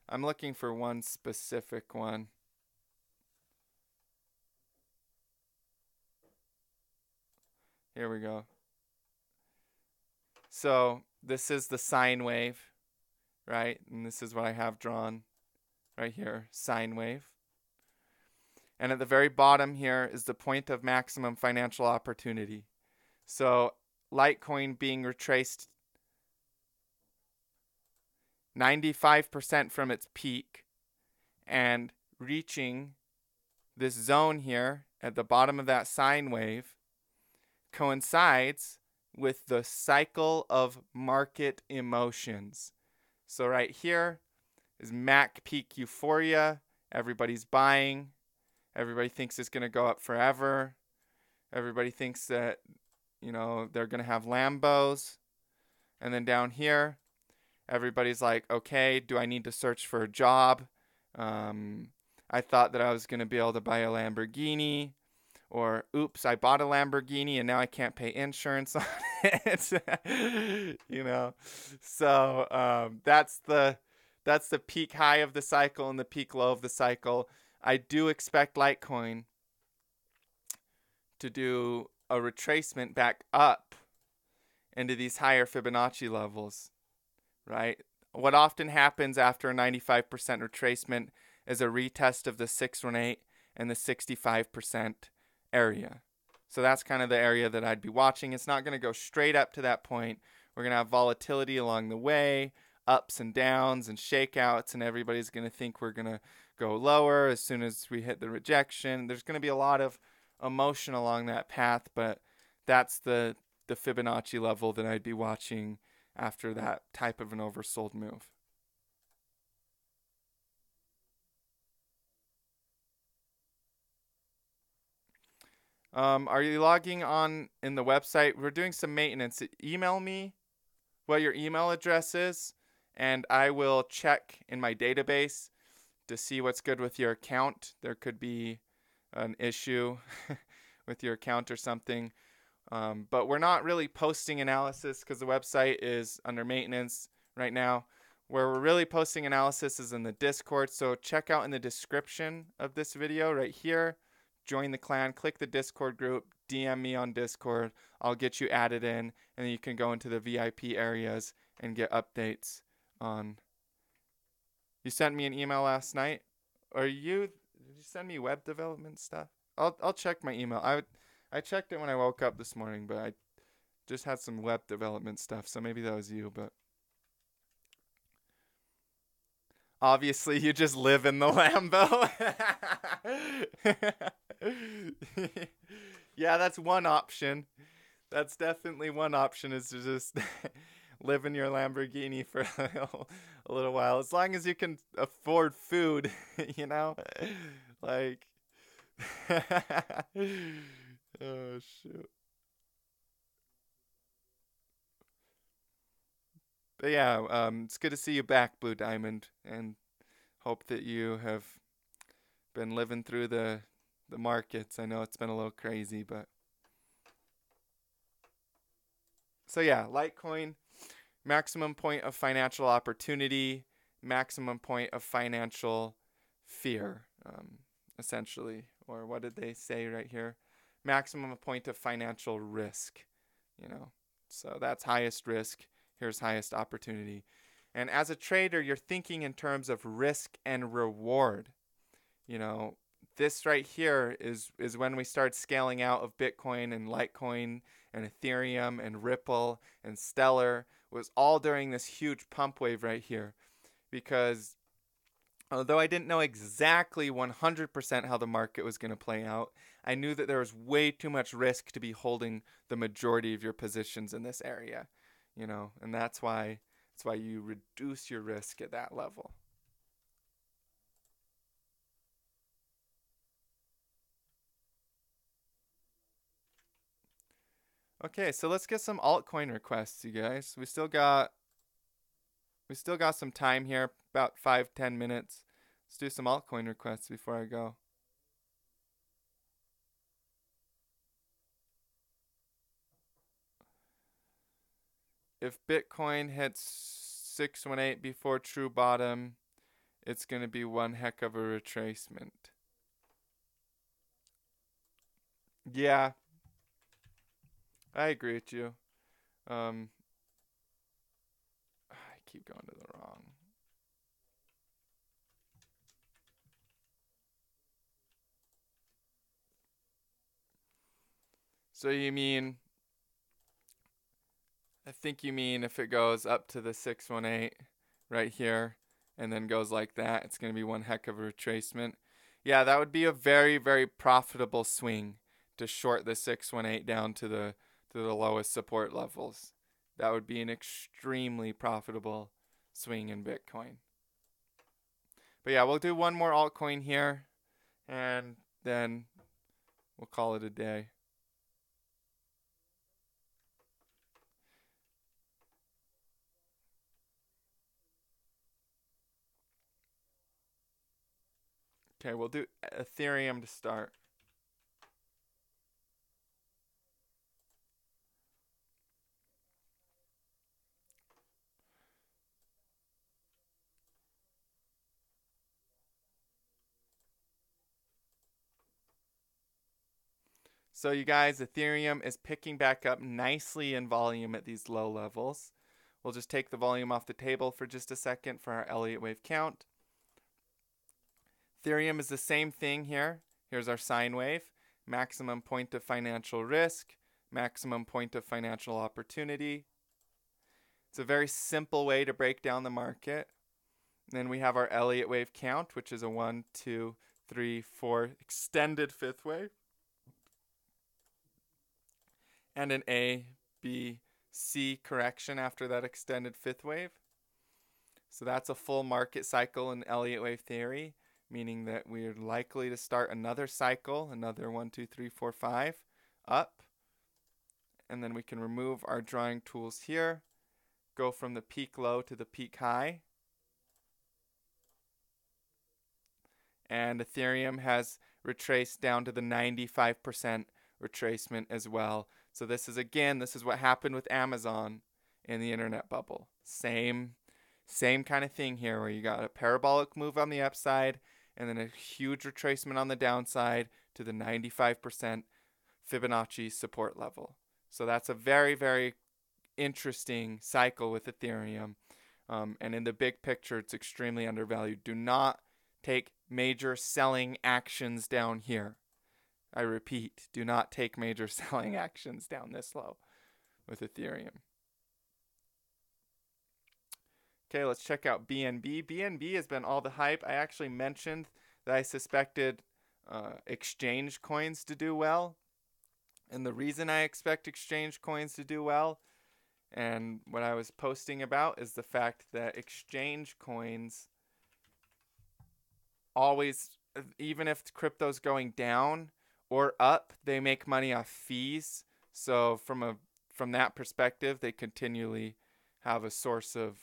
I'm looking for one specific one. Here we go. So this is the sine wave, right? And this is what I have drawn right here, sine wave. And at the very bottom here is the point of maximum financial opportunity. So Litecoin being retraced 95% from its peak and reaching this zone here at the bottom of that sine wave coincides with the cycle of market emotions. So right here is Mac peak euphoria. Everybody's buying. Everybody thinks it's going to go up forever. Everybody thinks that, they're going to have Lambos. And then down here, everybody's like, okay, do I need to search for a job? I thought that I was going to be able to buy a Lamborghini. Or, oops, I bought a Lamborghini and now I can't pay insurance on it. So that's the peak high of the cycle and the peak low of the cycle. I do expect Litecoin to do a retracement back up into these higher Fibonacci levels, right? What often happens after a 95% retracement is a retest of the 618 and the 65% area. So that's kind of the area that I'd be watching. It's not going to go straight up to that point. We're going to have volatility along the way, ups and downs and shakeouts, and everybody's going to think we're going to go lower as soon as we hit the rejection. There's going to be a lot of emotion along that path, but that's the Fibonacci level that I'd be watching after that type of an oversold move. Are you logging on in the website? We're doing some maintenance. Email me what your email address is, and I will check in my database to see what's good with your account. There could be an issue with your account or something. But we're not really posting analysis because the website is under maintenance right now. Where we're really posting analysis is in the Discord. So check out in the description of this video right here. Join the clan, click the Discord group, DM me on Discord. I'll get you added in, and then you can go into the VIP areas and get updates on. You sent me an email last night. Did you send me web development stuff? I'll check my email. I checked it when I woke up this morning, but I just had some web development stuff, so maybe that was you, but obviously you just live in the Lambo. Yeah, that's one option. That's definitely one option, is to just live in your Lamborghini for a little while. As long as you can afford food, like oh shoot. But yeah, it's good to see you back, Blue Diamond, and hope that you have been living through the markets. I know it's been a little crazy, but so yeah, Litecoin, maximum point of financial opportunity, maximum point of financial fear, essentially. Or what did they say right here? Maximum point of financial risk, you know. So that's highest risk. Here's highest opportunity. And as a trader, you're thinking in terms of risk and reward. You know, this right here is when we start scaling out of Bitcoin and Litecoin and Ethereum and Ripple and Stellar, was all during this huge pump wave right here. Because although I didn't know exactly 100% how the market was going to play out, I knew that there was way too much risk to be holding the majority of your positions in this area, you know, and that's why you reduce your risk at that level. Okay, so let's get some altcoin requests, you guys. We still got some time here, about 5-10 minutes. Let's do some altcoin requests before I go. If Bitcoin hits 618 before true bottom, it's going to be one heck of a retracement. Yeah, I agree with you. Um, I keep going to the wrong. So you mean, I think you mean if it goes up to the 618 right here and then goes like that, it's going to be one heck of a retracement. Yeah, that would be a very, very profitable swing to short the 618 down to the lowest support levels. That would be an extremely profitable swing in Bitcoin. But yeah, we'll do one more altcoin here and then we'll call it a day. Okay, we'll do Ethereum to start. So you guys, Ethereum is picking back up nicely in volume at these low levels. We'll just take the volume off the table for just a second for our Elliott wave count. Ethereum is the same thing here. Here's our sine wave. Maximum point of financial risk, maximum point of financial opportunity. It's a very simple way to break down the market. Then we have our Elliott wave count, which is a 1, 2, 3, 4 extended fifth wave. And an A, B, C correction after that extended fifth wave. So that's a full market cycle in Elliott wave theory, meaning that we're likely to start another cycle, another 1, 2, 3, 4, 5 up. And then we can remove our drawing tools here, go from the peak low to the peak high. And Ethereum has retraced down to the 95% retracement as well. So this is what happened with Amazon in the internet bubble. Same kind of thing here where you got a parabolic move on the upside and then a huge retracement on the downside to the 95% Fibonacci support level. So that's a very, very interesting cycle with Ethereum. And in the big picture, it's extremely undervalued. Do not take major selling actions down here. I repeat, do not take major selling actions down this low with Ethereum. Okay, let's check out BNB. BNB has been all the hype. I actually mentioned that I suspected exchange coins to do well. And the reason I expect exchange coins to do well, and what I was posting about, is the fact that exchange coins always, even if crypto's going down or up, they make money off fees. So from that perspective, they continually have a source of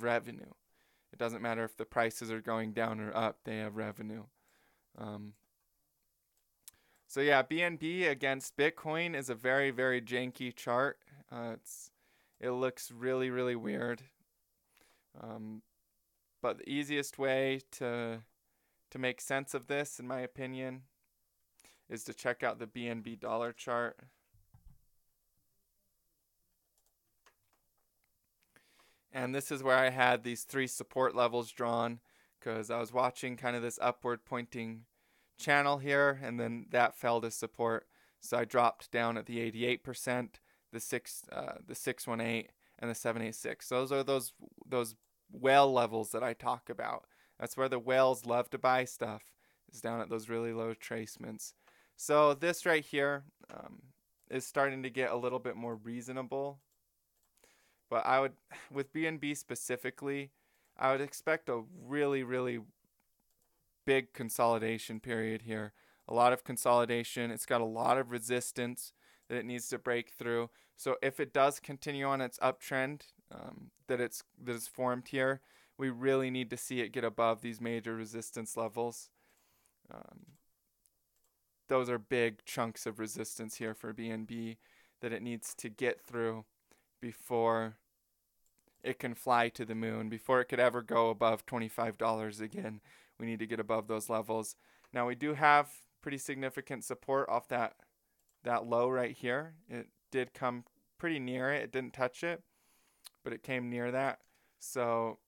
revenue. It doesn't matter if the prices are going down or up, they have revenue. So yeah, BNB against Bitcoin is a very, very janky chart. It looks really, really weird. But the easiest way to make sense of this, in my opinion, is to check out the BNB dollar chart. And this is where I had these 3 support levels drawn, because I was watching kind of this upward pointing channel here, and then that fell to support. So I dropped down at the 88%, the 618, and the 786. Those are those whale levels that I talk about. That's where the whales love to buy stuff, is down at those really low tracements. So this right here is starting to get a little bit more reasonable. But I would, with BNB specifically, I would expect a really, really big consolidation period here. A lot of consolidation. It's got a lot of resistance that it needs to break through. So if it does continue on its uptrend that is formed here, we really need to see it get above these major resistance levels. Those are big chunks of resistance here for BNB that it needs to get through before it can fly to the moon, before it could ever go above $25 again. We need to get above those levels. Now we do have pretty significant support off that low right here. It did come pretty near it. It didn't touch it, but it came near that. So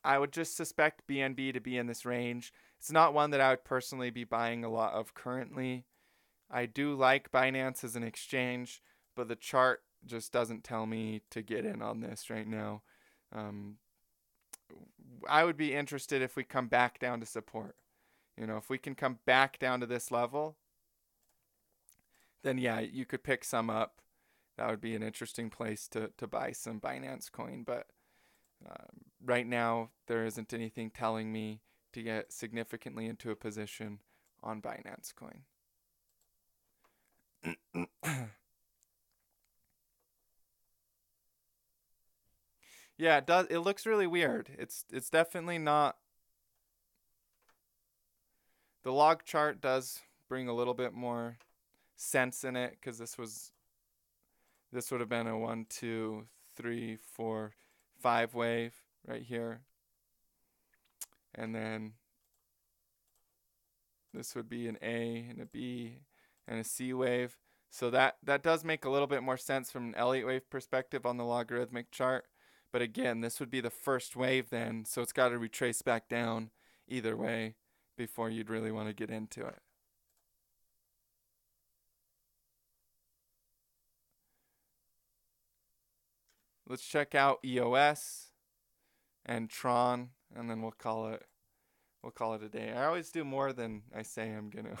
I would just suspect BNB to be in this range. It's not one that I would personally be buying a lot of currently. I do like Binance as an exchange, but the chart just doesn't tell me to get in on this right now. I would be interested if we come back down to support. If we can come back down to this level, then yeah, you could pick some up. That would be an interesting place to buy some Binance coin. But right now, there isn't anything telling me to get significantly into a position on Binance coin. Yeah, it does. It looks really weird. It's definitely not. The log chart does bring a little bit more sense in it, because this would have been a 1, 2, 3, 4, 5 wave right here, and then this would be an A and a B and a C wave. So that does make a little bit more sense from an Elliott wave perspective on the logarithmic chart. But again, this would be the first wave then, so it's got to retrace back down either way before you'd really want to get into it. Let's check out EOS and Tron, and then we'll call it a day. I always do more than I say I'm gonna.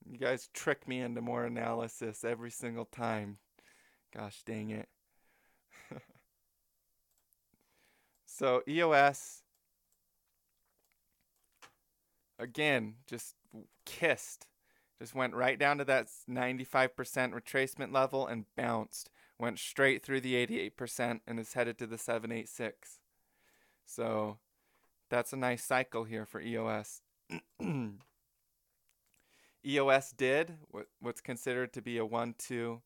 You guys trick me into more analysis every single time. Gosh dang it. So EOS, again, just went right down to that 95% retracement level and bounced. Went straight through the 88% and is headed to the 786. So that's a nice cycle here for EOS. EOS did what's considered to be a 1, 2,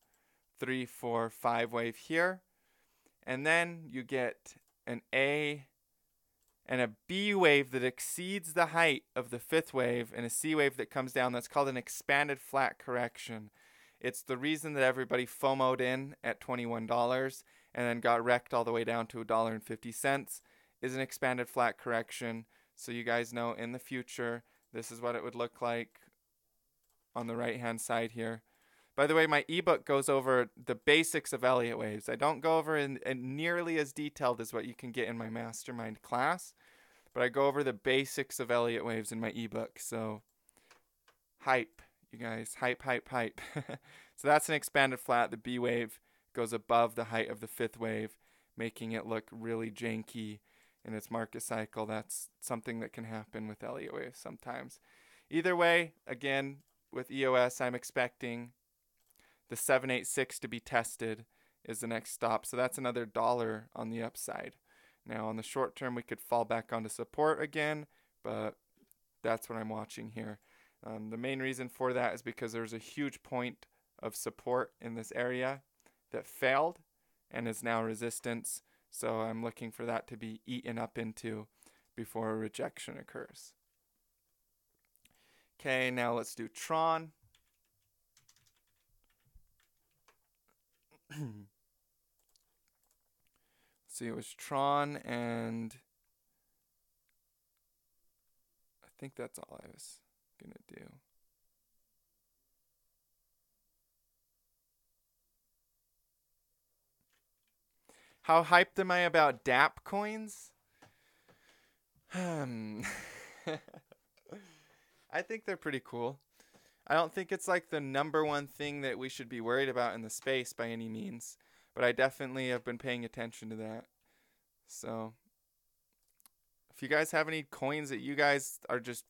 3, 4, 5 wave here. And then you get an A and a B wave that exceeds the height of the 5th wave, and a C wave that comes down. That's called an expanded flat correction. It's the reason that everybody FOMO'd in at $21 and then got wrecked all the way down to $1.50 is an expanded flat correction. So you guys know in the future, this is what it would look like on the right-hand side here. By the way, my ebook goes over the basics of Elliott waves. I don't go over in nearly as detailed as what you can get in my mastermind class, but I go over the basics of Elliott waves in my ebook. So hype, you guys, hype. So that's an expanded flat. The B wave goes above the height of the 5th wave, making it look really janky in its market cycle. That's something that can happen with Elliott waves sometimes. Either way, again, with EOS, I'm expecting the 786 to be tested is the next stop. So that's another $1 on the upside. Now on the short term, we could fall back onto support again, but that's what I'm watching here. The main reason for that is because there's a huge point of support in this area that failed and is now resistance. So I'm looking for that to be eaten up into before a rejection occurs. Okay, now let's do Tron. See, it was Tron, and I think that's all I was going to do. How hyped am I about DApp coins? I think they're pretty cool. I don't think it's like the number one thing that we should be worried about in the space by any means, but I definitely have been paying attention to that. So if you guys have any coins that you guys are just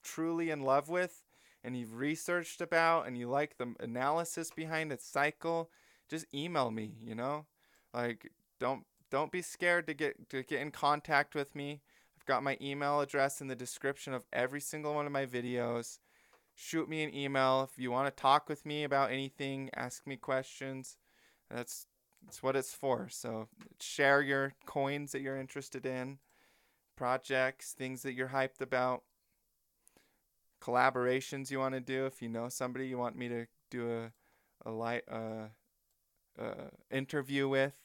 truly in love with and you've researched about and you like the analysis behind its cycle, just email me, you know? Like don't be scared to get in contact with me. I've got my email address in the description of every single one of my videos. Shoot me an email if you want to talk with me about anything, ask me questions. That's what it's for. So share your coins that you're interested in, projects, things that you're hyped about, collaborations you want to do. If you know somebody you want me to do a interview with,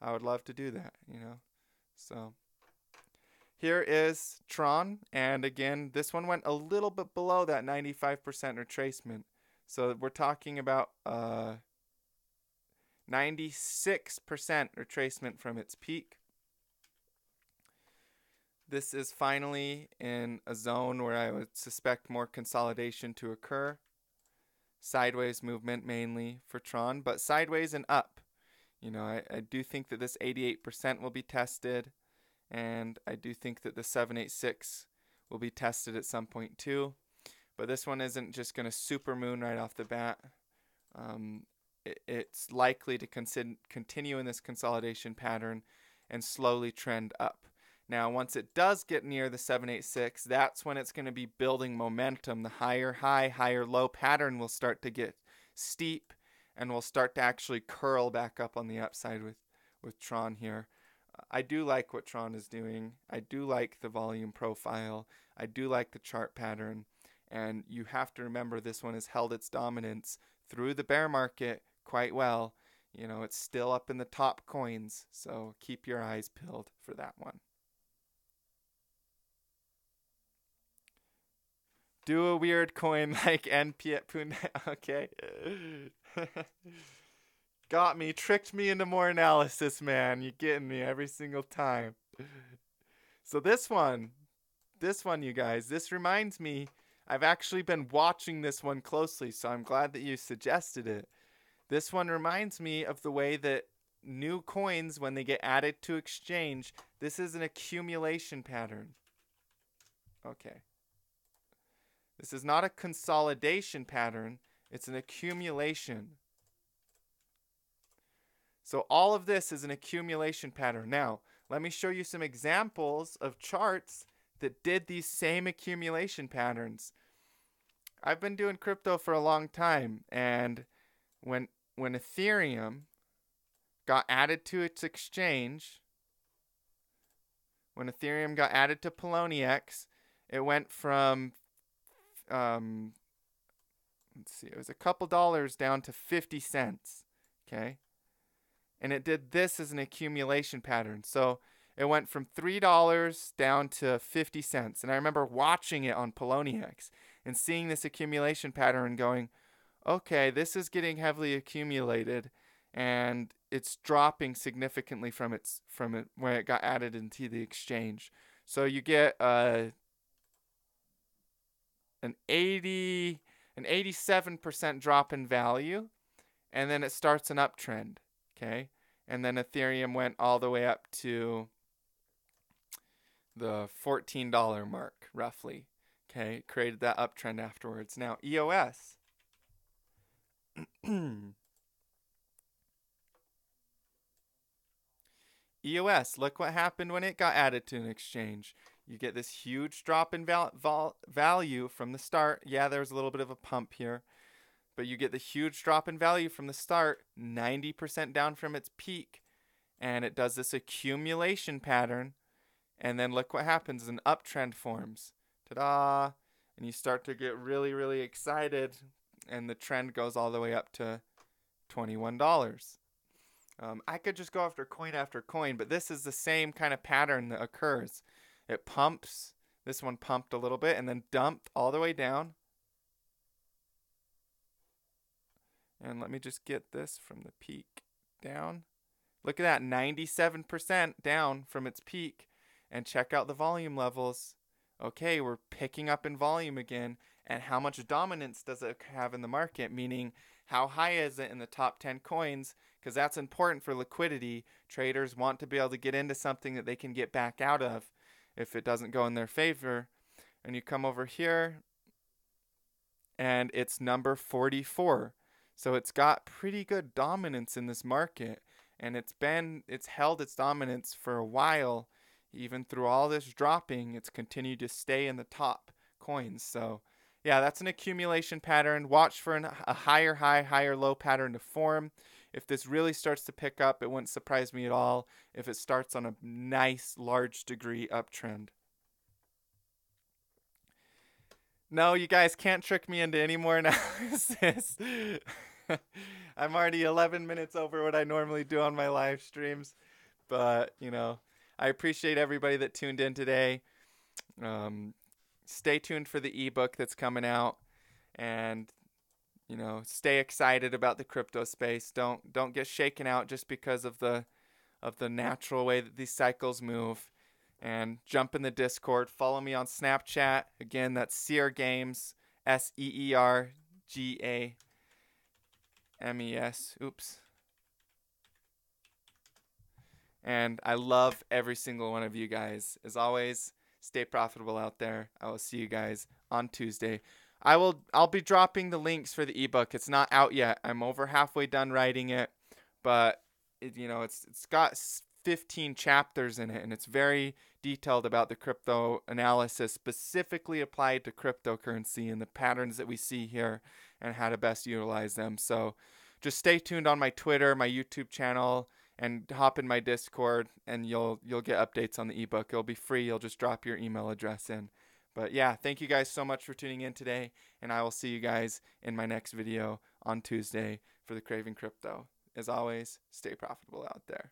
I would love to do that, you know. So here is Tron, and again, this one went a little bit below that 95% retracement. So we're talking about 96% retracement from its peak. This is finally in a zone where I would suspect more consolidation to occur. Sideways movement mainly for Tron, but sideways and up. You know, I do think that this 88% will be tested, and I do think that the 786 will be tested at some point too. But this one isn't just going to supermoon right off the bat. It's likely to continue in this consolidation pattern and slowly trend up. Now, once it does get near the 786, that's when it's going to be building momentum. The higher high, higher low pattern will start to get steep and will start to actually curl back up on the upside with Tron here. I do like what Tron is doing. I do like the volume profile. I do like the chart pattern. And you have to remember this one has held its dominance through the bear market quite well. You know, it's still up in the top coins. So keep your eyes peeled for that one. Do a weird coin like NP at Pune. Okay. Got me. Tricked me into more analysis, man. You're getting me every single time. So this one, you guys, this reminds me, I've actually been watching this one closely, so I'm glad that you suggested it. This one reminds me of the way that new coins, when they get added to exchange, this is an accumulation pattern. Okay. This is not a consolidation pattern. It's an accumulation. So all of this is an accumulation pattern. Now, let me show you some examples of charts that did these same accumulation patterns. I've been doing crypto for a long time, and when Ethereum got added to its exchange, when Ethereum got added to Poloniex, it went from let's see, it was a couple dollars down to 50 cents, okay? And it did this as an accumulation pattern. So it went from $3 down to 50 cents. And I remember watching it on Poloniex and seeing this accumulation pattern and going, okay, this is getting heavily accumulated and it's dropping significantly from it when it got added into the exchange. So you get an 87% drop in value, and then it starts an uptrend, okay? And then Ethereum went all the way up to the $14 mark, roughly, okay? It created that uptrend afterwards. Now, EOS. EOS, look what happened when it got added to an exchange. You get this huge drop in value from the start. Yeah, there's a little bit of a pump here, but you get the huge drop in value from the start, 90% down from its peak, and it does this accumulation pattern, and then look what happens, an uptrend forms. Ta-da! And you start to get really, really excited, and the trend goes all the way up to $21. I could just go after coin, but this is the same kind of pattern that occurs. It pumps. This one pumped a little bit and then dumped all the way down. And let me just get this from the peak down. Look at that, 97% down from its peak. And check out the volume levels. Okay, we're picking up in volume again. And how much dominance does it have in the market? Meaning, how high is it in the top 10 coins? Because that's important for liquidity. Traders want to be able to get into something that they can get back out of if it doesn't go in their favor. And you come over here, and it's number 44. So it's got pretty good dominance in this market. And it's held its dominance for a while. Even through all this dropping, it's continued to stay in the top coins. So yeah, that's an accumulation pattern. Watch for a higher high, higher low pattern to form. If this really starts to pick up, it wouldn't surprise me at all if it starts on a nice, large degree uptrend. No, you guys can't trick me into any more analysis. I'm already 11 minutes over what I normally do on my live streams. But, I appreciate everybody that tuned in today. Stay tuned for the ebook that's coming out, and stay excited about the crypto space. Don't get shaken out just because of the natural way that these cycles move. And jump in the Discord. Follow me on Snapchat. Again, that's Seer Games, SEERGAMES. Oops. And I love every single one of you guys. As always, stay profitable out there. I will see you guys on Tuesday. I'll be dropping the links for the ebook. It's not out yet. I'm over halfway done writing it, but it's got 15 chapters in it, and it's very detailed about the crypto analysis specifically applied to cryptocurrency and the patterns that we see here and how to best utilize them. So just stay tuned on my Twitter, my YouTube channel, and hop in my Discord, and you'll get updates on the ebook. It'll be free. You'll just drop your email address in. But yeah, thank you guys so much for tuning in today, and I will see you guys in my next video on Tuesday for the Craving Crypto. As always, stay profitable out there.